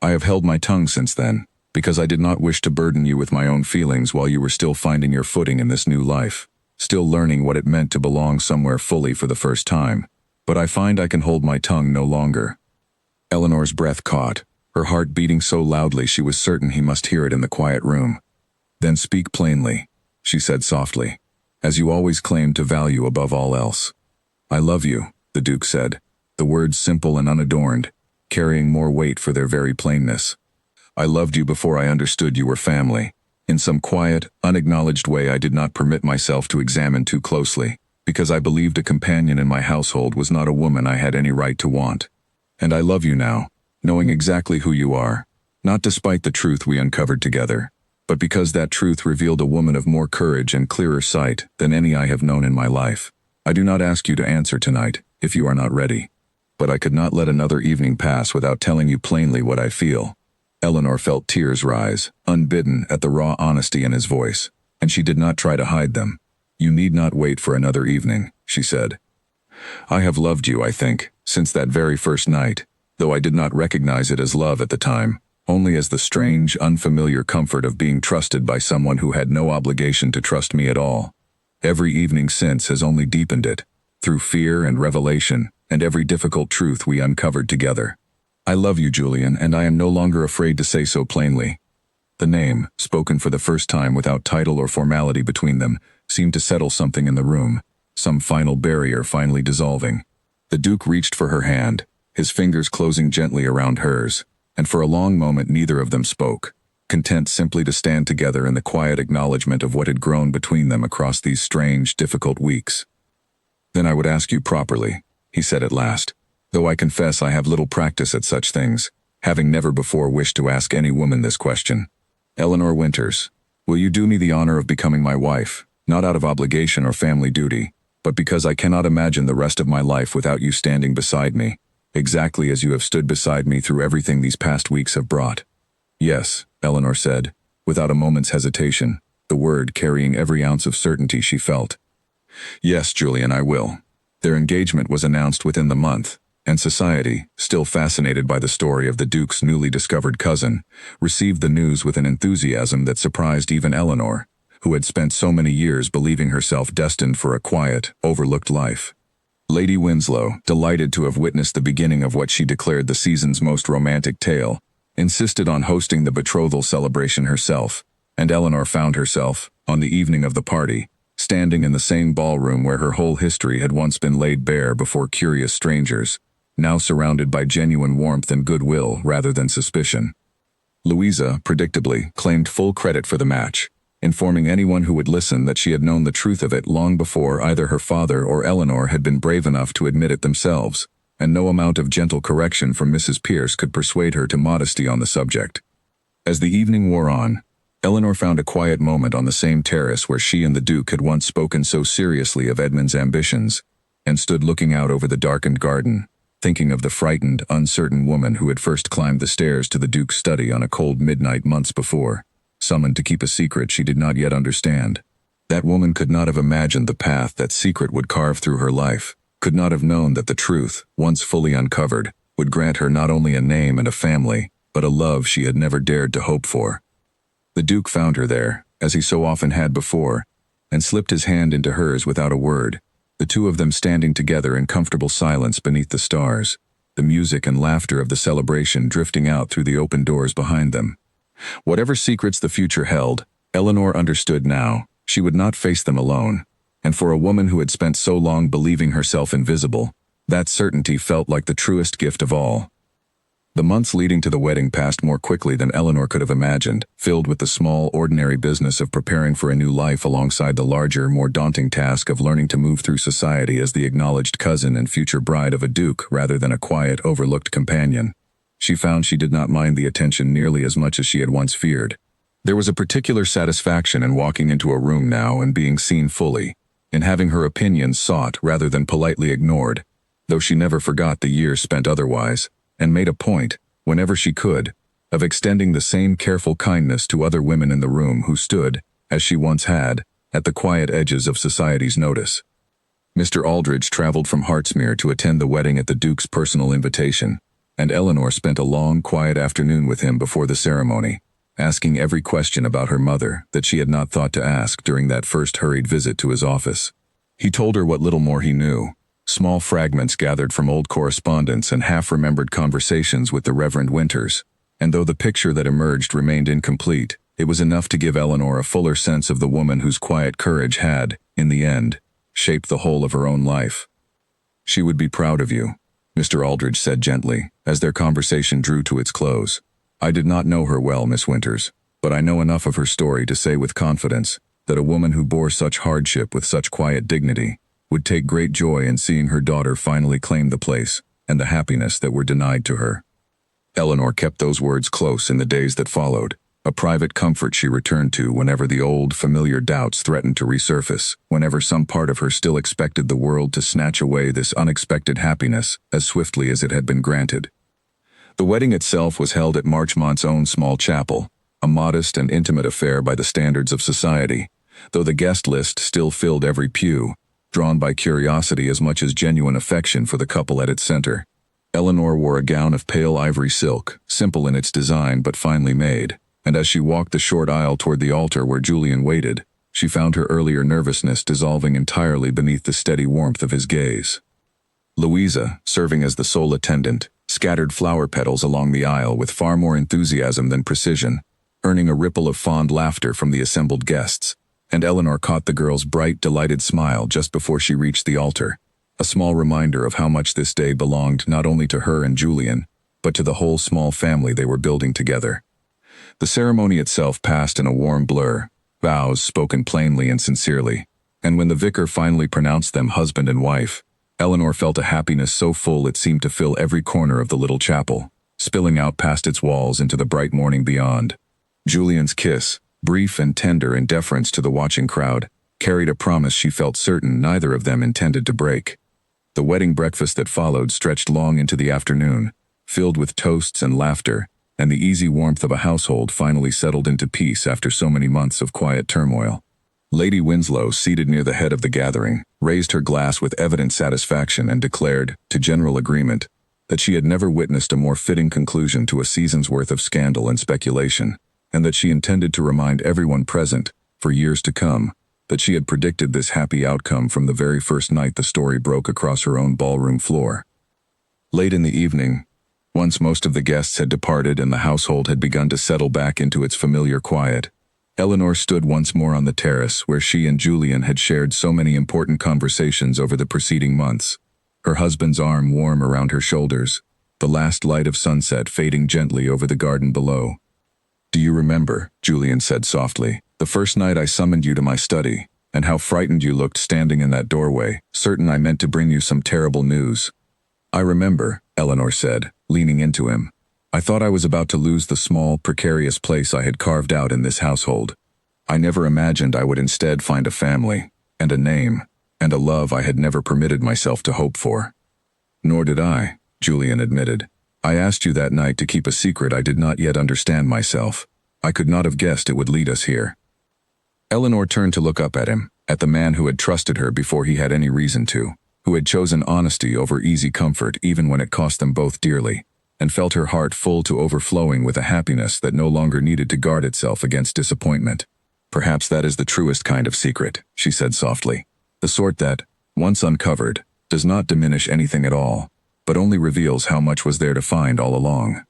I have held my tongue since then, because I did not wish to burden you with my own feelings while you were still finding your footing in this new life, still learning what it meant to belong somewhere fully for the first time. But I find I can hold my tongue no longer." Eleanor's breath caught, her heart beating so loudly she was certain he must hear it in the quiet room. "Then speak plainly," she said softly, "as you always claimed to value above all else." "I love you," the Duke said, the words simple and unadorned, carrying more weight for their very plainness. "I loved you before I understood you were family. In some quiet, unacknowledged way I did not permit myself to examine too closely, because I believed a companion in my household was not a woman I had any right to want. And I love you now, knowing exactly who you are, not despite the truth we uncovered together, but because that truth revealed a woman of more courage and clearer sight than any I have known in my life. I do not ask you to answer tonight, if you are not ready. But I could not let another evening pass without telling you plainly what I feel." Eleanor felt tears rise, unbidden at the raw honesty in his voice, and she did not try to hide them. "You need not wait for another evening," she said. "I have loved you, I think, since that very first night, though I did not recognize it as love at the time, only as the strange, unfamiliar comfort of being trusted by someone who had no obligation to trust me at all. Every evening since has only deepened it, through fear and revelation, and every difficult truth we uncovered together. I love you, Julian, and I am no longer afraid to say so plainly." The name, spoken for the first time without title or formality between them, seemed to settle something in the room, some final barrier finally dissolving. The Duke reached for her hand, his fingers closing gently around hers, and for a long moment neither of them spoke, content simply to stand together in the quiet acknowledgement of what had grown between them across these strange, difficult weeks. "Then I would ask you properly," he said at last, "though I confess I have little practice at such things, having never before wished to ask any woman this question. Eleanor Winters, will you do me the honor of becoming my wife, not out of obligation or family duty, but because I cannot imagine the rest of my life without you standing beside me, exactly as you have stood beside me through everything these past weeks have brought?" "Yes," Eleanor said, without a moment's hesitation, the word carrying every ounce of certainty she felt. "Yes, Julian, I will." Their engagement was announced within the month, and society, still fascinated by the story of the Duke's newly discovered cousin, received the news with an enthusiasm that surprised even Eleanor, who had spent so many years believing herself destined for a quiet, overlooked life. Lady Winslow, delighted to have witnessed the beginning of what she declared the season's most romantic tale, insisted on hosting the betrothal celebration herself, and Eleanor found herself, on the evening of the party, standing in the same ballroom where her whole history had once been laid bare before curious strangers, now surrounded by genuine warmth and goodwill rather than suspicion. Louisa, predictably, claimed full credit for the match, informing anyone who would listen that she had known the truth of it long before either her father or Eleanor had been brave enough to admit it themselves, and no amount of gentle correction from Mrs. Pierce could persuade her to modesty on the subject. As the evening wore on, Eleanor found a quiet moment on the same terrace where she and the Duke had once spoken so seriously of Edmund's ambitions, and stood looking out over the darkened garden, thinking of the frightened, uncertain woman who had first climbed the stairs to the Duke's study on a cold midnight months before, summoned to keep a secret she did not yet understand. That woman could not have imagined the path that secret would carve through her life, could not have known that the truth, once fully uncovered, would grant her not only a name and a family, but a love she had never dared to hope for. The Duke found her there, as he so often had before, and slipped his hand into hers without a word, the two of them standing together in comfortable silence beneath the stars, the music and laughter of the celebration drifting out through the open doors behind them. Whatever secrets the future held, Eleanor understood now, she would not face them alone, and for a woman who had spent so long believing herself invisible, that certainty felt like the truest gift of all. The months leading to the wedding passed more quickly than Eleanor could have imagined, filled with the small, ordinary business of preparing for a new life alongside the larger, more daunting task of learning to move through society as the acknowledged cousin and future bride of a duke rather than a quiet, overlooked companion. She found she did not mind the attention nearly as much as she had once feared. There was a particular satisfaction in walking into a room now and being seen fully, in having her opinions sought rather than politely ignored, though she never forgot the years spent otherwise, and made a point, whenever she could, of extending the same careful kindness to other women in the room who stood, as she once had, at the quiet edges of society's notice. Mr. Aldridge traveled from Hartsmere to attend the wedding at the Duke's personal invitation, and Eleanor spent a long, quiet afternoon with him before the ceremony, asking every question about her mother that she had not thought to ask during that first hurried visit to his office. He told her what little more he knew, small fragments gathered from old correspondence and half-remembered conversations with the Reverend Winters, and though the picture that emerged remained incomplete, it was enough to give Eleanor a fuller sense of the woman whose quiet courage had, in the end, shaped the whole of her own life. "She would be proud of you," Mr. Aldridge said gently, as their conversation drew to its close. "I did not know her well, Miss Winters, but I know enough of her story to say with confidence that a woman who bore such hardship with such quiet dignity would take great joy in seeing her daughter finally claim the place and the happiness that were denied to her." Eleanor kept those words close in the days that followed, a private comfort she returned to whenever the old, familiar doubts threatened to resurface, whenever some part of her still expected the world to snatch away this unexpected happiness as swiftly as it had been granted. The wedding itself was held at Marchmont's own small chapel, a modest and intimate affair by the standards of society, though the guest list still filled every pew, drawn by curiosity as much as genuine affection for the couple at its center. Eleanor wore a gown of pale ivory silk, simple in its design but finely made, and as she walked the short aisle toward the altar where Julian waited, she found her earlier nervousness dissolving entirely beneath the steady warmth of his gaze. Louisa, serving as the sole attendant, scattered flower petals along the aisle with far more enthusiasm than precision, earning a ripple of fond laughter from the assembled guests, and Eleanor caught the girl's bright, delighted smile just before she reached the altar, a small reminder of how much this day belonged not only to her and Julian, but to the whole small family they were building together. The ceremony itself passed in a warm blur, vows spoken plainly and sincerely, and when the vicar finally pronounced them husband and wife, Eleanor felt a happiness so full it seemed to fill every corner of the little chapel, spilling out past its walls into the bright morning beyond. Julian's kiss, brief and tender in deference to the watching crowd, carried a promise she felt certain neither of them intended to break. The wedding breakfast that followed stretched long into the afternoon, filled with toasts and laughter, and the easy warmth of a household finally settled into peace after so many months of quiet turmoil. Lady Winslow, seated near the head of the gathering, raised her glass with evident satisfaction and declared, to general agreement, that she had never witnessed a more fitting conclusion to a season's worth of scandal and speculation, and that she intended to remind everyone present, for years to come, that she had predicted this happy outcome from the very first night the story broke across her own ballroom floor. Late in the evening, once most of the guests had departed and the household had begun to settle back into its familiar quiet, Eleanor stood once more on the terrace where she and Julian had shared so many important conversations over the preceding months, her husband's arm warm around her shoulders, the last light of sunset fading gently over the garden below. "Do you remember," Julian said softly, "the first night I summoned you to my study, and how frightened you looked standing in that doorway, certain I meant to bring you some terrible news?" "I remember," Eleanor said, leaning into him. "I thought I was about to lose the small, precarious place I had carved out in this household. I never imagined I would instead find a family, and a name, and a love I had never permitted myself to hope for." "Nor did I," Julian admitted. "I asked you that night to keep a secret I did not yet understand myself. I could not have guessed it would lead us here." Eleanor turned to look up at him, at the man who had trusted her before he had any reason to, who had chosen honesty over easy comfort even when it cost them both dearly, and felt her heart full to overflowing with a happiness that no longer needed to guard itself against disappointment. "Perhaps that is the truest kind of secret," she said softly. "The sort that, once uncovered, does not diminish anything at all, but only reveals how much was there to find all along."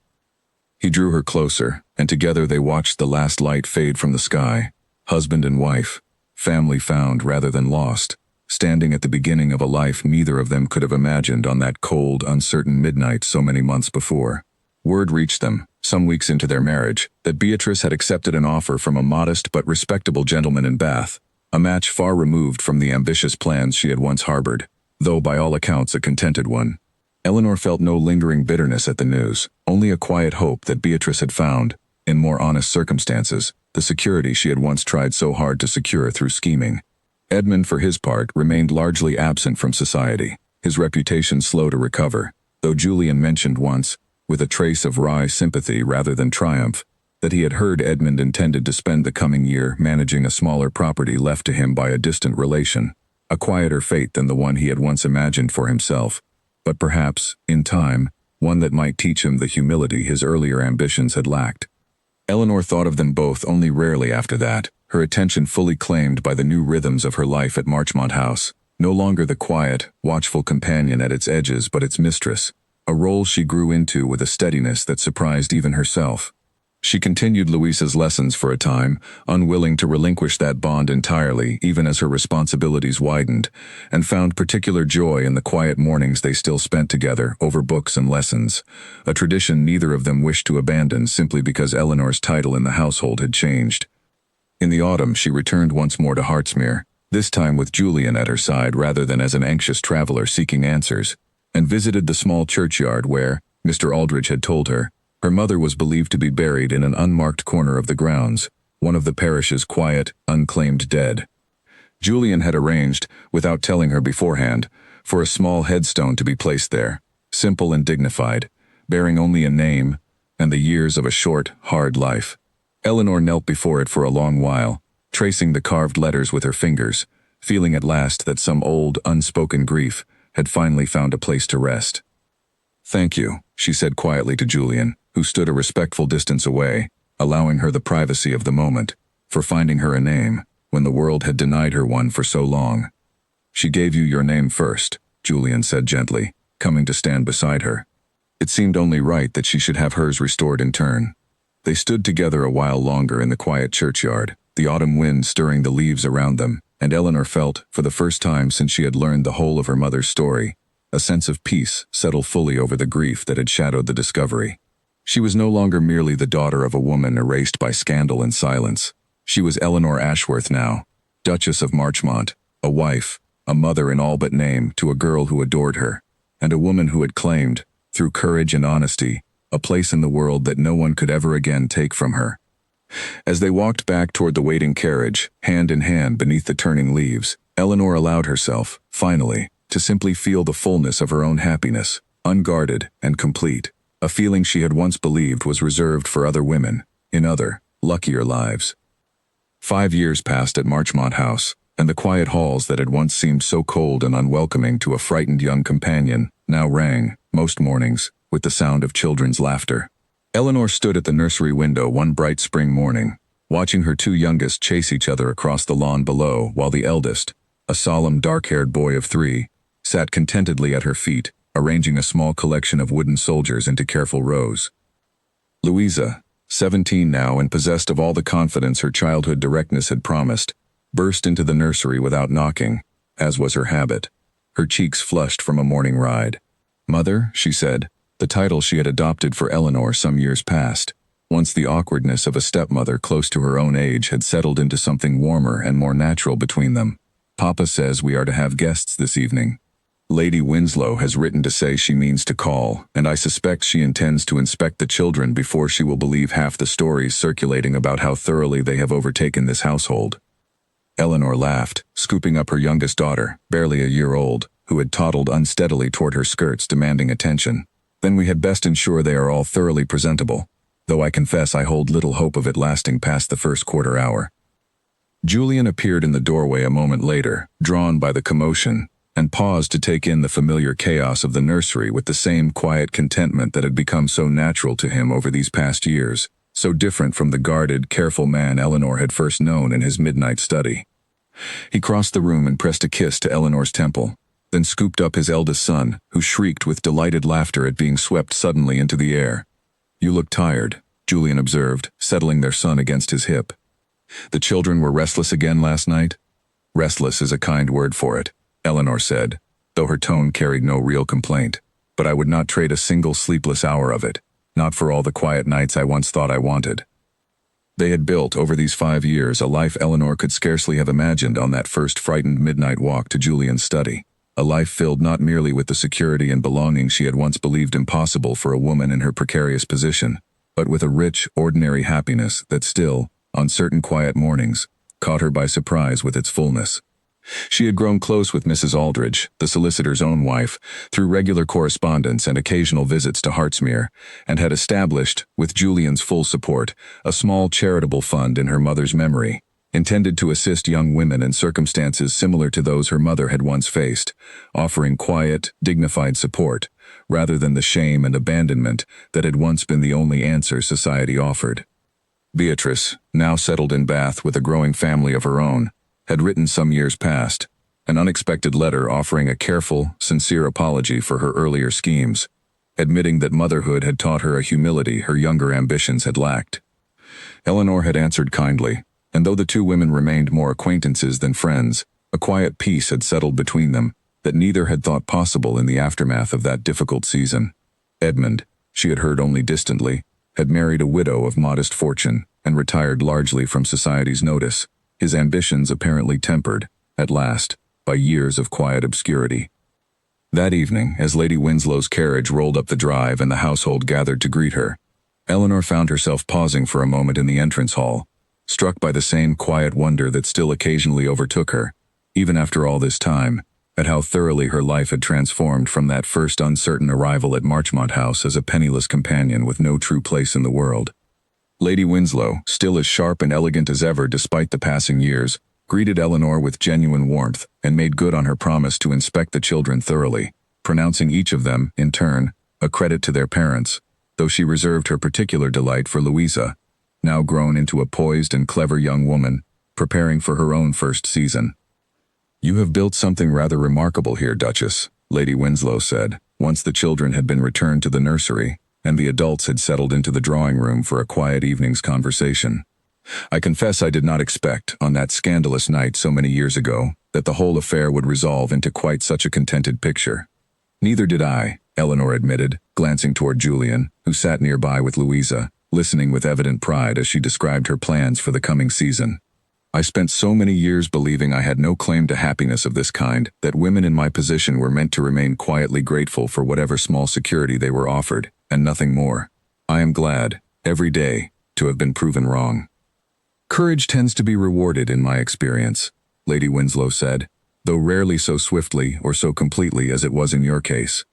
He drew her closer, and together they watched the last light fade from the sky, husband and wife, family found rather than lost, standing at the beginning of a life neither of them could have imagined on that cold, uncertain midnight so many months before. Word reached them, some weeks into their marriage, that Beatrice had accepted an offer from a modest but respectable gentleman in Bath, a match far removed from the ambitious plans she had once harbored, though by all accounts a contented one. Eleanor felt no lingering bitterness at the news, only a quiet hope that Beatrice had found, in more honest circumstances, the security she had once tried so hard to secure through scheming. Edmund, for his part, remained largely absent from society, his reputation slow to recover, though Julian mentioned once, with a trace of wry sympathy rather than triumph, that he had heard Edmund intended to spend the coming year managing a smaller property left to him by a distant relation, a quieter fate than the one he had once imagined for himself, but perhaps, in time, one that might teach him the humility his earlier ambitions had lacked. Eleanor thought of them both only rarely after that, her attention fully claimed by the new rhythms of her life at Marchmont House, no longer the quiet, watchful companion at its edges but its mistress, a role she grew into with a steadiness that surprised even herself. She continued Louisa's lessons for a time, unwilling to relinquish that bond entirely even as her responsibilities widened, and found particular joy in the quiet mornings they still spent together over books and lessons, a tradition neither of them wished to abandon simply because Eleanor's title in the household had changed. In the autumn she returned once more to Hartsmere, this time with Julian at her side rather than as an anxious traveler seeking answers, and visited the small churchyard where, Mr. Aldridge had told her, her mother was believed to be buried in an unmarked corner of the grounds, one of the parish's quiet, unclaimed dead. Julian had arranged, without telling her beforehand, for a small headstone to be placed there, simple and dignified, bearing only a name and the years of a short, hard life. Eleanor knelt before it for a long while, tracing the carved letters with her fingers, feeling at last that some old, unspoken grief had finally found a place to rest. "Thank you," she said quietly to Julian, who stood a respectful distance away, allowing her the privacy of the moment, for finding her a name, when the world had denied her one for so long. "She gave you your name first," Julian said gently, coming to stand beside her. It seemed only right that she should have hers restored in turn. They stood together a while longer in the quiet churchyard, the autumn wind stirring the leaves around them, and Eleanor felt, for the first time since she had learned the whole of her mother's story, a sense of peace settle fully over the grief that had shadowed the discovery. She was no longer merely the daughter of a woman erased by scandal and silence. She was Eleanor Ashworth now, Duchess of Marchmont, a wife, a mother in all but name to a girl who adored her, and a woman who had claimed, through courage and honesty, a place in the world that no one could ever again take from her. As they walked back toward the waiting carriage, hand in hand beneath the turning leaves, Eleanor allowed herself, finally, to simply feel the fullness of her own happiness, unguarded and complete, a feeling she had once believed was reserved for other women, in other, luckier lives. 5 years passed at Marchmont House, and the quiet halls that had once seemed so cold and unwelcoming to a frightened young companion now rang, most mornings, with the sound of children's laughter. Eleanor stood at the nursery window one bright spring morning, watching her two youngest chase each other across the lawn below while the eldest, a solemn dark-haired boy of 3, sat contentedly at her feet, arranging a small collection of wooden soldiers into careful rows. Louisa, 17 now and possessed of all the confidence her childhood directness had promised, burst into the nursery without knocking, as was her habit. Her cheeks flushed from a morning ride. "Mother," she said, the title she had adopted for Eleanor some years past, once the awkwardness of a stepmother close to her own age had settled into something warmer and more natural between them. "Papa says we are to have guests this evening. Lady Winslow has written to say she means to call, and I suspect she intends to inspect the children before she will believe half the stories circulating about how thoroughly they have overtaken this household." Eleanor laughed, scooping up her youngest daughter, barely a year old, who had toddled unsteadily toward her skirts demanding attention. "Then we had best ensure they are all thoroughly presentable, though I confess I hold little hope of it lasting past the first quarter hour." Julian appeared in the doorway a moment later, drawn by the commotion, and paused to take in the familiar chaos of the nursery with the same quiet contentment that had become so natural to him over these past years, so different from the guarded, careful man Eleanor had first known in his midnight study. He crossed the room and pressed a kiss to Eleanor's temple, then scooped up his eldest son, who shrieked with delighted laughter at being swept suddenly into the air. "You look tired," Julian observed, settling their son against his hip. "The children were restless again last night?" "Restless is a kind word for it," Eleanor said, though her tone carried no real complaint. "But I would not trade a single sleepless hour of it, not for all the quiet nights I once thought I wanted." They had built, over these 5 years, a life Eleanor could scarcely have imagined on that first frightened midnight walk to Julian's study. A life filled not merely with the security and belonging she had once believed impossible for a woman in her precarious position, but with a rich, ordinary happiness that still, on certain quiet mornings, caught her by surprise with its fullness. She had grown close with Mrs. Aldridge, the solicitor's own wife, through regular correspondence and occasional visits to Hartsmere, and had established, with Julian's full support, a small charitable fund in her mother's memory, intended to assist young women in circumstances similar to those her mother had once faced, offering quiet, dignified support, rather than the shame and abandonment that had once been the only answer society offered. Beatrice, now settled in Bath with a growing family of her own, had written some years past, an unexpected letter offering a careful, sincere apology for her earlier schemes, admitting that motherhood had taught her a humility her younger ambitions had lacked. Eleanor had answered kindly, and though the two women remained more acquaintances than friends, a quiet peace had settled between them that neither had thought possible in the aftermath of that difficult season. Edmund, she had heard only distantly, had married a widow of modest fortune and retired largely from society's notice, his ambitions apparently tempered, at last, by years of quiet obscurity. That evening, as Lady Winslow's carriage rolled up the drive and the household gathered to greet her, Eleanor found herself pausing for a moment in the entrance hall, struck by the same quiet wonder that still occasionally overtook her, even after all this time, at how thoroughly her life had transformed from that first uncertain arrival at Marchmont House as a penniless companion with no true place in the world. Lady Winslow, still as sharp and elegant as ever despite the passing years, greeted Eleanor with genuine warmth and made good on her promise to inspect the children thoroughly, pronouncing each of them, in turn, a credit to their parents, though she reserved her particular delight for Louisa, now grown into a poised and clever young woman, preparing for her own first season. "You have built something rather remarkable here, Duchess," Lady Winslow said, once the children had been returned to the nursery, and the adults had settled into the drawing room for a quiet evening's conversation. "I confess I did not expect, on that scandalous night so many years ago, that the whole affair would resolve into quite such a contented picture." "Neither did I," Eleanor admitted, glancing toward Julian, who sat nearby with Louisa, listening with evident pride as she described her plans for the coming season. "I spent so many years believing I had no claim to happiness of this kind that women in my position were meant to remain quietly grateful for whatever small security they were offered, and nothing more. I am glad, every day, to have been proven wrong." "Courage tends to be rewarded in my experience," Lady Winslow said, "though rarely so swiftly or so completely as it was in your case.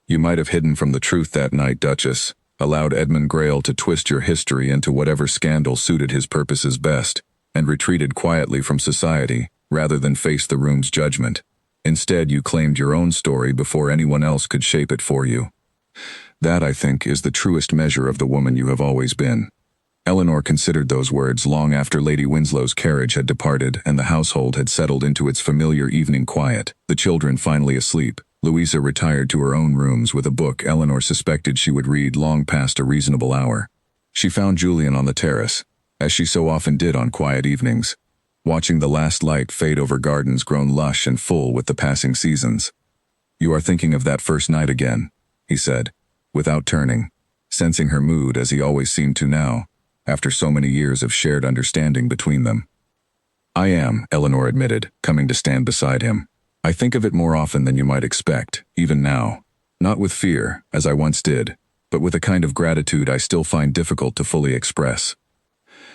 You might have hidden from the truth that night, Duchess, allowed Edmund Grayle to twist your history into whatever scandal suited his purposes best, and retreated quietly from society, rather than face the room's judgment. Instead, you claimed your own story before anyone else could shape it for you. That, I think, is the truest measure of the woman you have always been. Eleanor considered those words long after Lady Winslow's carriage had departed and the household had settled into its familiar evening quiet, the children finally asleep. Louisa retired to her own rooms with a book Eleanor suspected she would read long past a reasonable hour. She found Julian on the terrace, as she so often did on quiet evenings, watching the last light fade over gardens grown lush and full with the passing seasons. "You are thinking of that first night again," he said, without turning, sensing her mood as he always seemed to now, after so many years of shared understanding between them. "I am," Eleanor admitted, coming to stand beside him. "I think of it more often than you might expect, even now. Not with fear, as I once did, but with a kind of gratitude I still find difficult to fully express.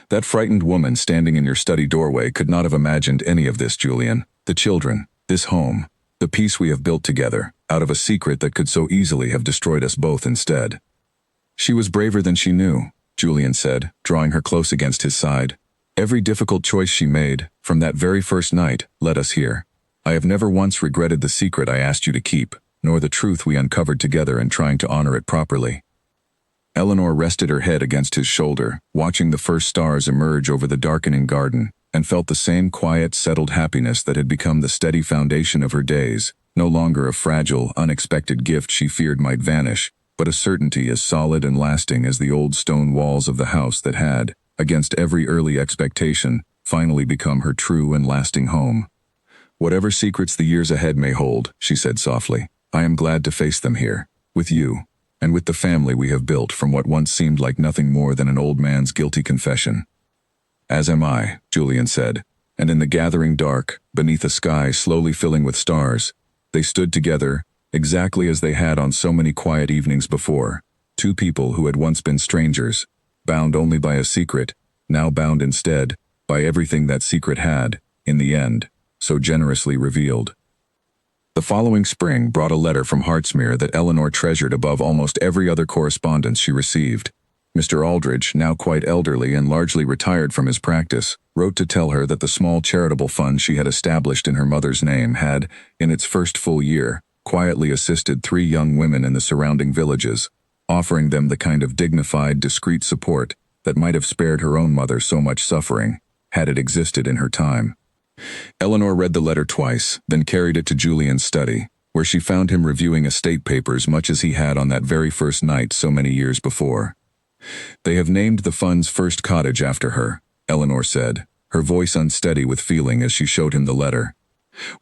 That frightened woman standing in your study doorway could not have imagined any of this, Julian. The children, this home, the peace we have built together, out of a secret that could so easily have destroyed us both instead." "She was braver than she knew," Julian said, drawing her close against his side. "Every difficult choice she made, from that very first night, led us here. I have never once regretted the secret I asked you to keep, nor the truth we uncovered together in trying to honor it properly." Eleanor rested her head against his shoulder, watching the first stars emerge over the darkening garden, and felt the same quiet, settled happiness that had become the steady foundation of her days, no longer a fragile, unexpected gift she feared might vanish, but a certainty as solid and lasting as the old stone walls of the house that had, against every early expectation, finally become her true and lasting home. "Whatever secrets the years ahead may hold," she said softly, "I am glad to face them here, with you, and with the family we have built from what once seemed like nothing more than an old man's guilty confession." "As am I," Julian said, and in the gathering dark, beneath a sky slowly filling with stars, they stood together, exactly as they had on so many quiet evenings before, two people who had once been strangers, bound only by a secret, now bound instead by everything that secret had, in the end, so generously revealed. The following spring brought a letter from Hartsmere that Eleanor treasured above almost every other correspondence she received. Mr. Aldridge, now quite elderly and largely retired from his practice, wrote to tell her that the small charitable fund she had established in her mother's name had, in its first full year, quietly assisted 3 young women in the surrounding villages, offering them the kind of dignified, discreet support that might have spared her own mother so much suffering, had it existed in her time. Eleanor read the letter twice, then carried it to Julian's study, where she found him reviewing estate papers much as he had on that very first night so many years before. "They have named the fund's first cottage after her," Eleanor said, her voice unsteady with feeling as she showed him the letter.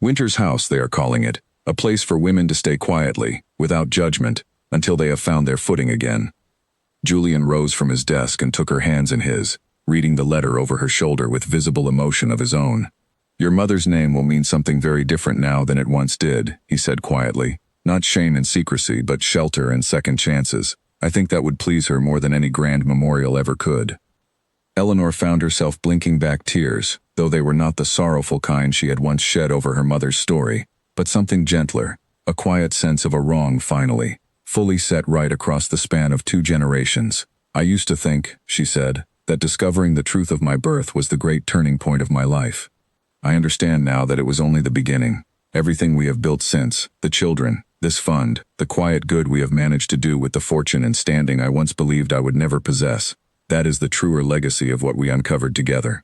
"Winter's House, they are calling it, a place for women to stay quietly, without judgment, until they have found their footing again." Julian rose from his desk and took her hands in his, reading the letter over her shoulder with visible emotion of his own. "Your mother's name will mean something very different now than it once did," he said quietly. "Not shame and secrecy, but shelter and second chances. I think that would please her more than any grand memorial ever could." Eleanor found herself blinking back tears, though they were not the sorrowful kind she had once shed over her mother's story, but something gentler, a quiet sense of a wrong finally, fully set right across the span of 2 generations. "I used to think," she said, "that discovering the truth of my birth was the great turning point of my life. I understand now that it was only the beginning. Everything we have built since, the children, this fund, the quiet good we have managed to do with the fortune and standing I once believed I would never possess, that is the truer legacy of what we uncovered together."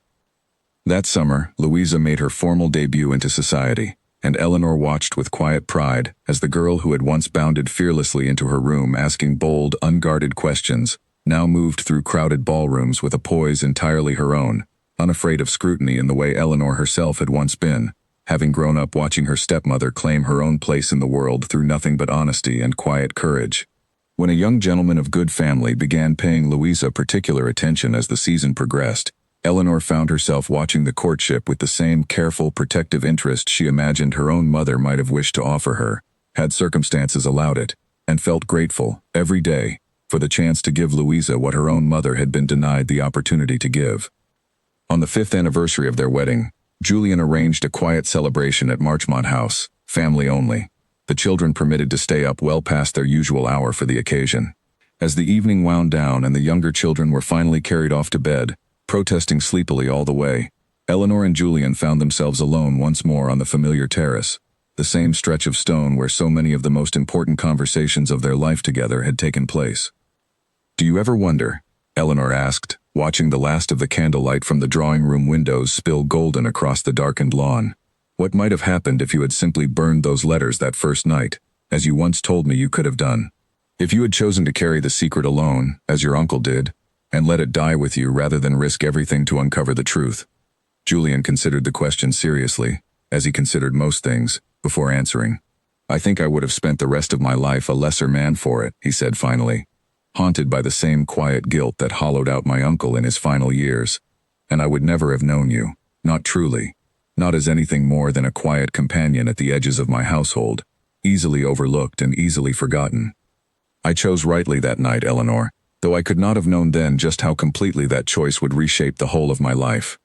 That summer, Louisa made her formal debut into society, and Eleanor watched with quiet pride as the girl who had once bounded fearlessly into her room asking bold, unguarded questions, now moved through crowded ballrooms with a poise entirely her own, unafraid of scrutiny in the way Eleanor herself had once been, having grown up watching her stepmother claim her own place in the world through nothing but honesty and quiet courage. When a young gentleman of good family began paying Louisa particular attention as the season progressed, Eleanor found herself watching the courtship with the same careful, protective interest she imagined her own mother might have wished to offer her, had circumstances allowed it, and felt grateful, every day, for the chance to give Louisa what her own mother had been denied the opportunity to give. On the 5th anniversary of their wedding, Julian arranged a quiet celebration at Marchmont House, family only, the children permitted to stay up well past their usual hour for the occasion. As the evening wound down and the younger children were finally carried off to bed, protesting sleepily all the way, Eleanor and Julian found themselves alone once more on the familiar terrace. the same stretch of stone where so many of the most important conversations of their life together had taken place. "Do you ever wonder," Eleanor asked, watching the last of the candlelight from the drawing room windows spill golden across the darkened lawn, "what might have happened if you had simply burned those letters that first night, as you once told me you could have done? If you had chosen to carry the secret alone, as your uncle did, and let it die with you rather than risk everything to uncover the truth?" Julian considered the question seriously, as he considered most things, before answering. "I think I would have spent the rest of my life a lesser man for it," he said finally, haunted by the same quiet guilt that hollowed out my uncle in his final years. "And I would never have known you, not truly, not as anything more than a quiet companion at the edges of my household, easily overlooked and easily forgotten. I chose rightly that night, Eleanor, though I could not have known then just how completely that choice would reshape the whole of my life."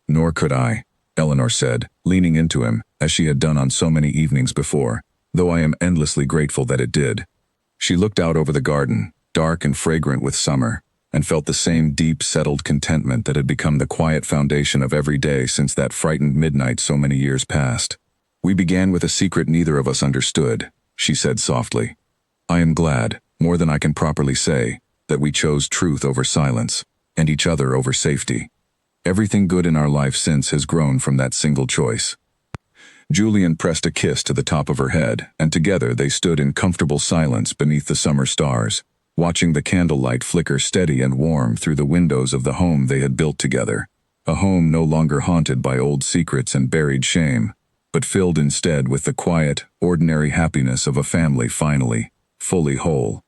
"Nor could I," Eleanor said, leaning into him, as she had done on so many evenings before, "though I am endlessly grateful that it did." She looked out over the garden, dark and fragrant with summer, and felt the same deep, settled contentment that had become the quiet foundation of every day since that frightened midnight so many years past. "We began with a secret neither of us understood," she said softly. "I am glad, more than I can properly say, that we chose truth over silence, and each other over safety. Everything good in our life since has grown from that single choice." Julian pressed a kiss to the top of her head, and together they stood in comfortable silence beneath the summer stars, watching the candlelight flicker steady and warm through the windows of the home they had built together, a home no longer haunted by old secrets and buried shame, but filled instead with the quiet, ordinary happiness of a family finally, fully whole.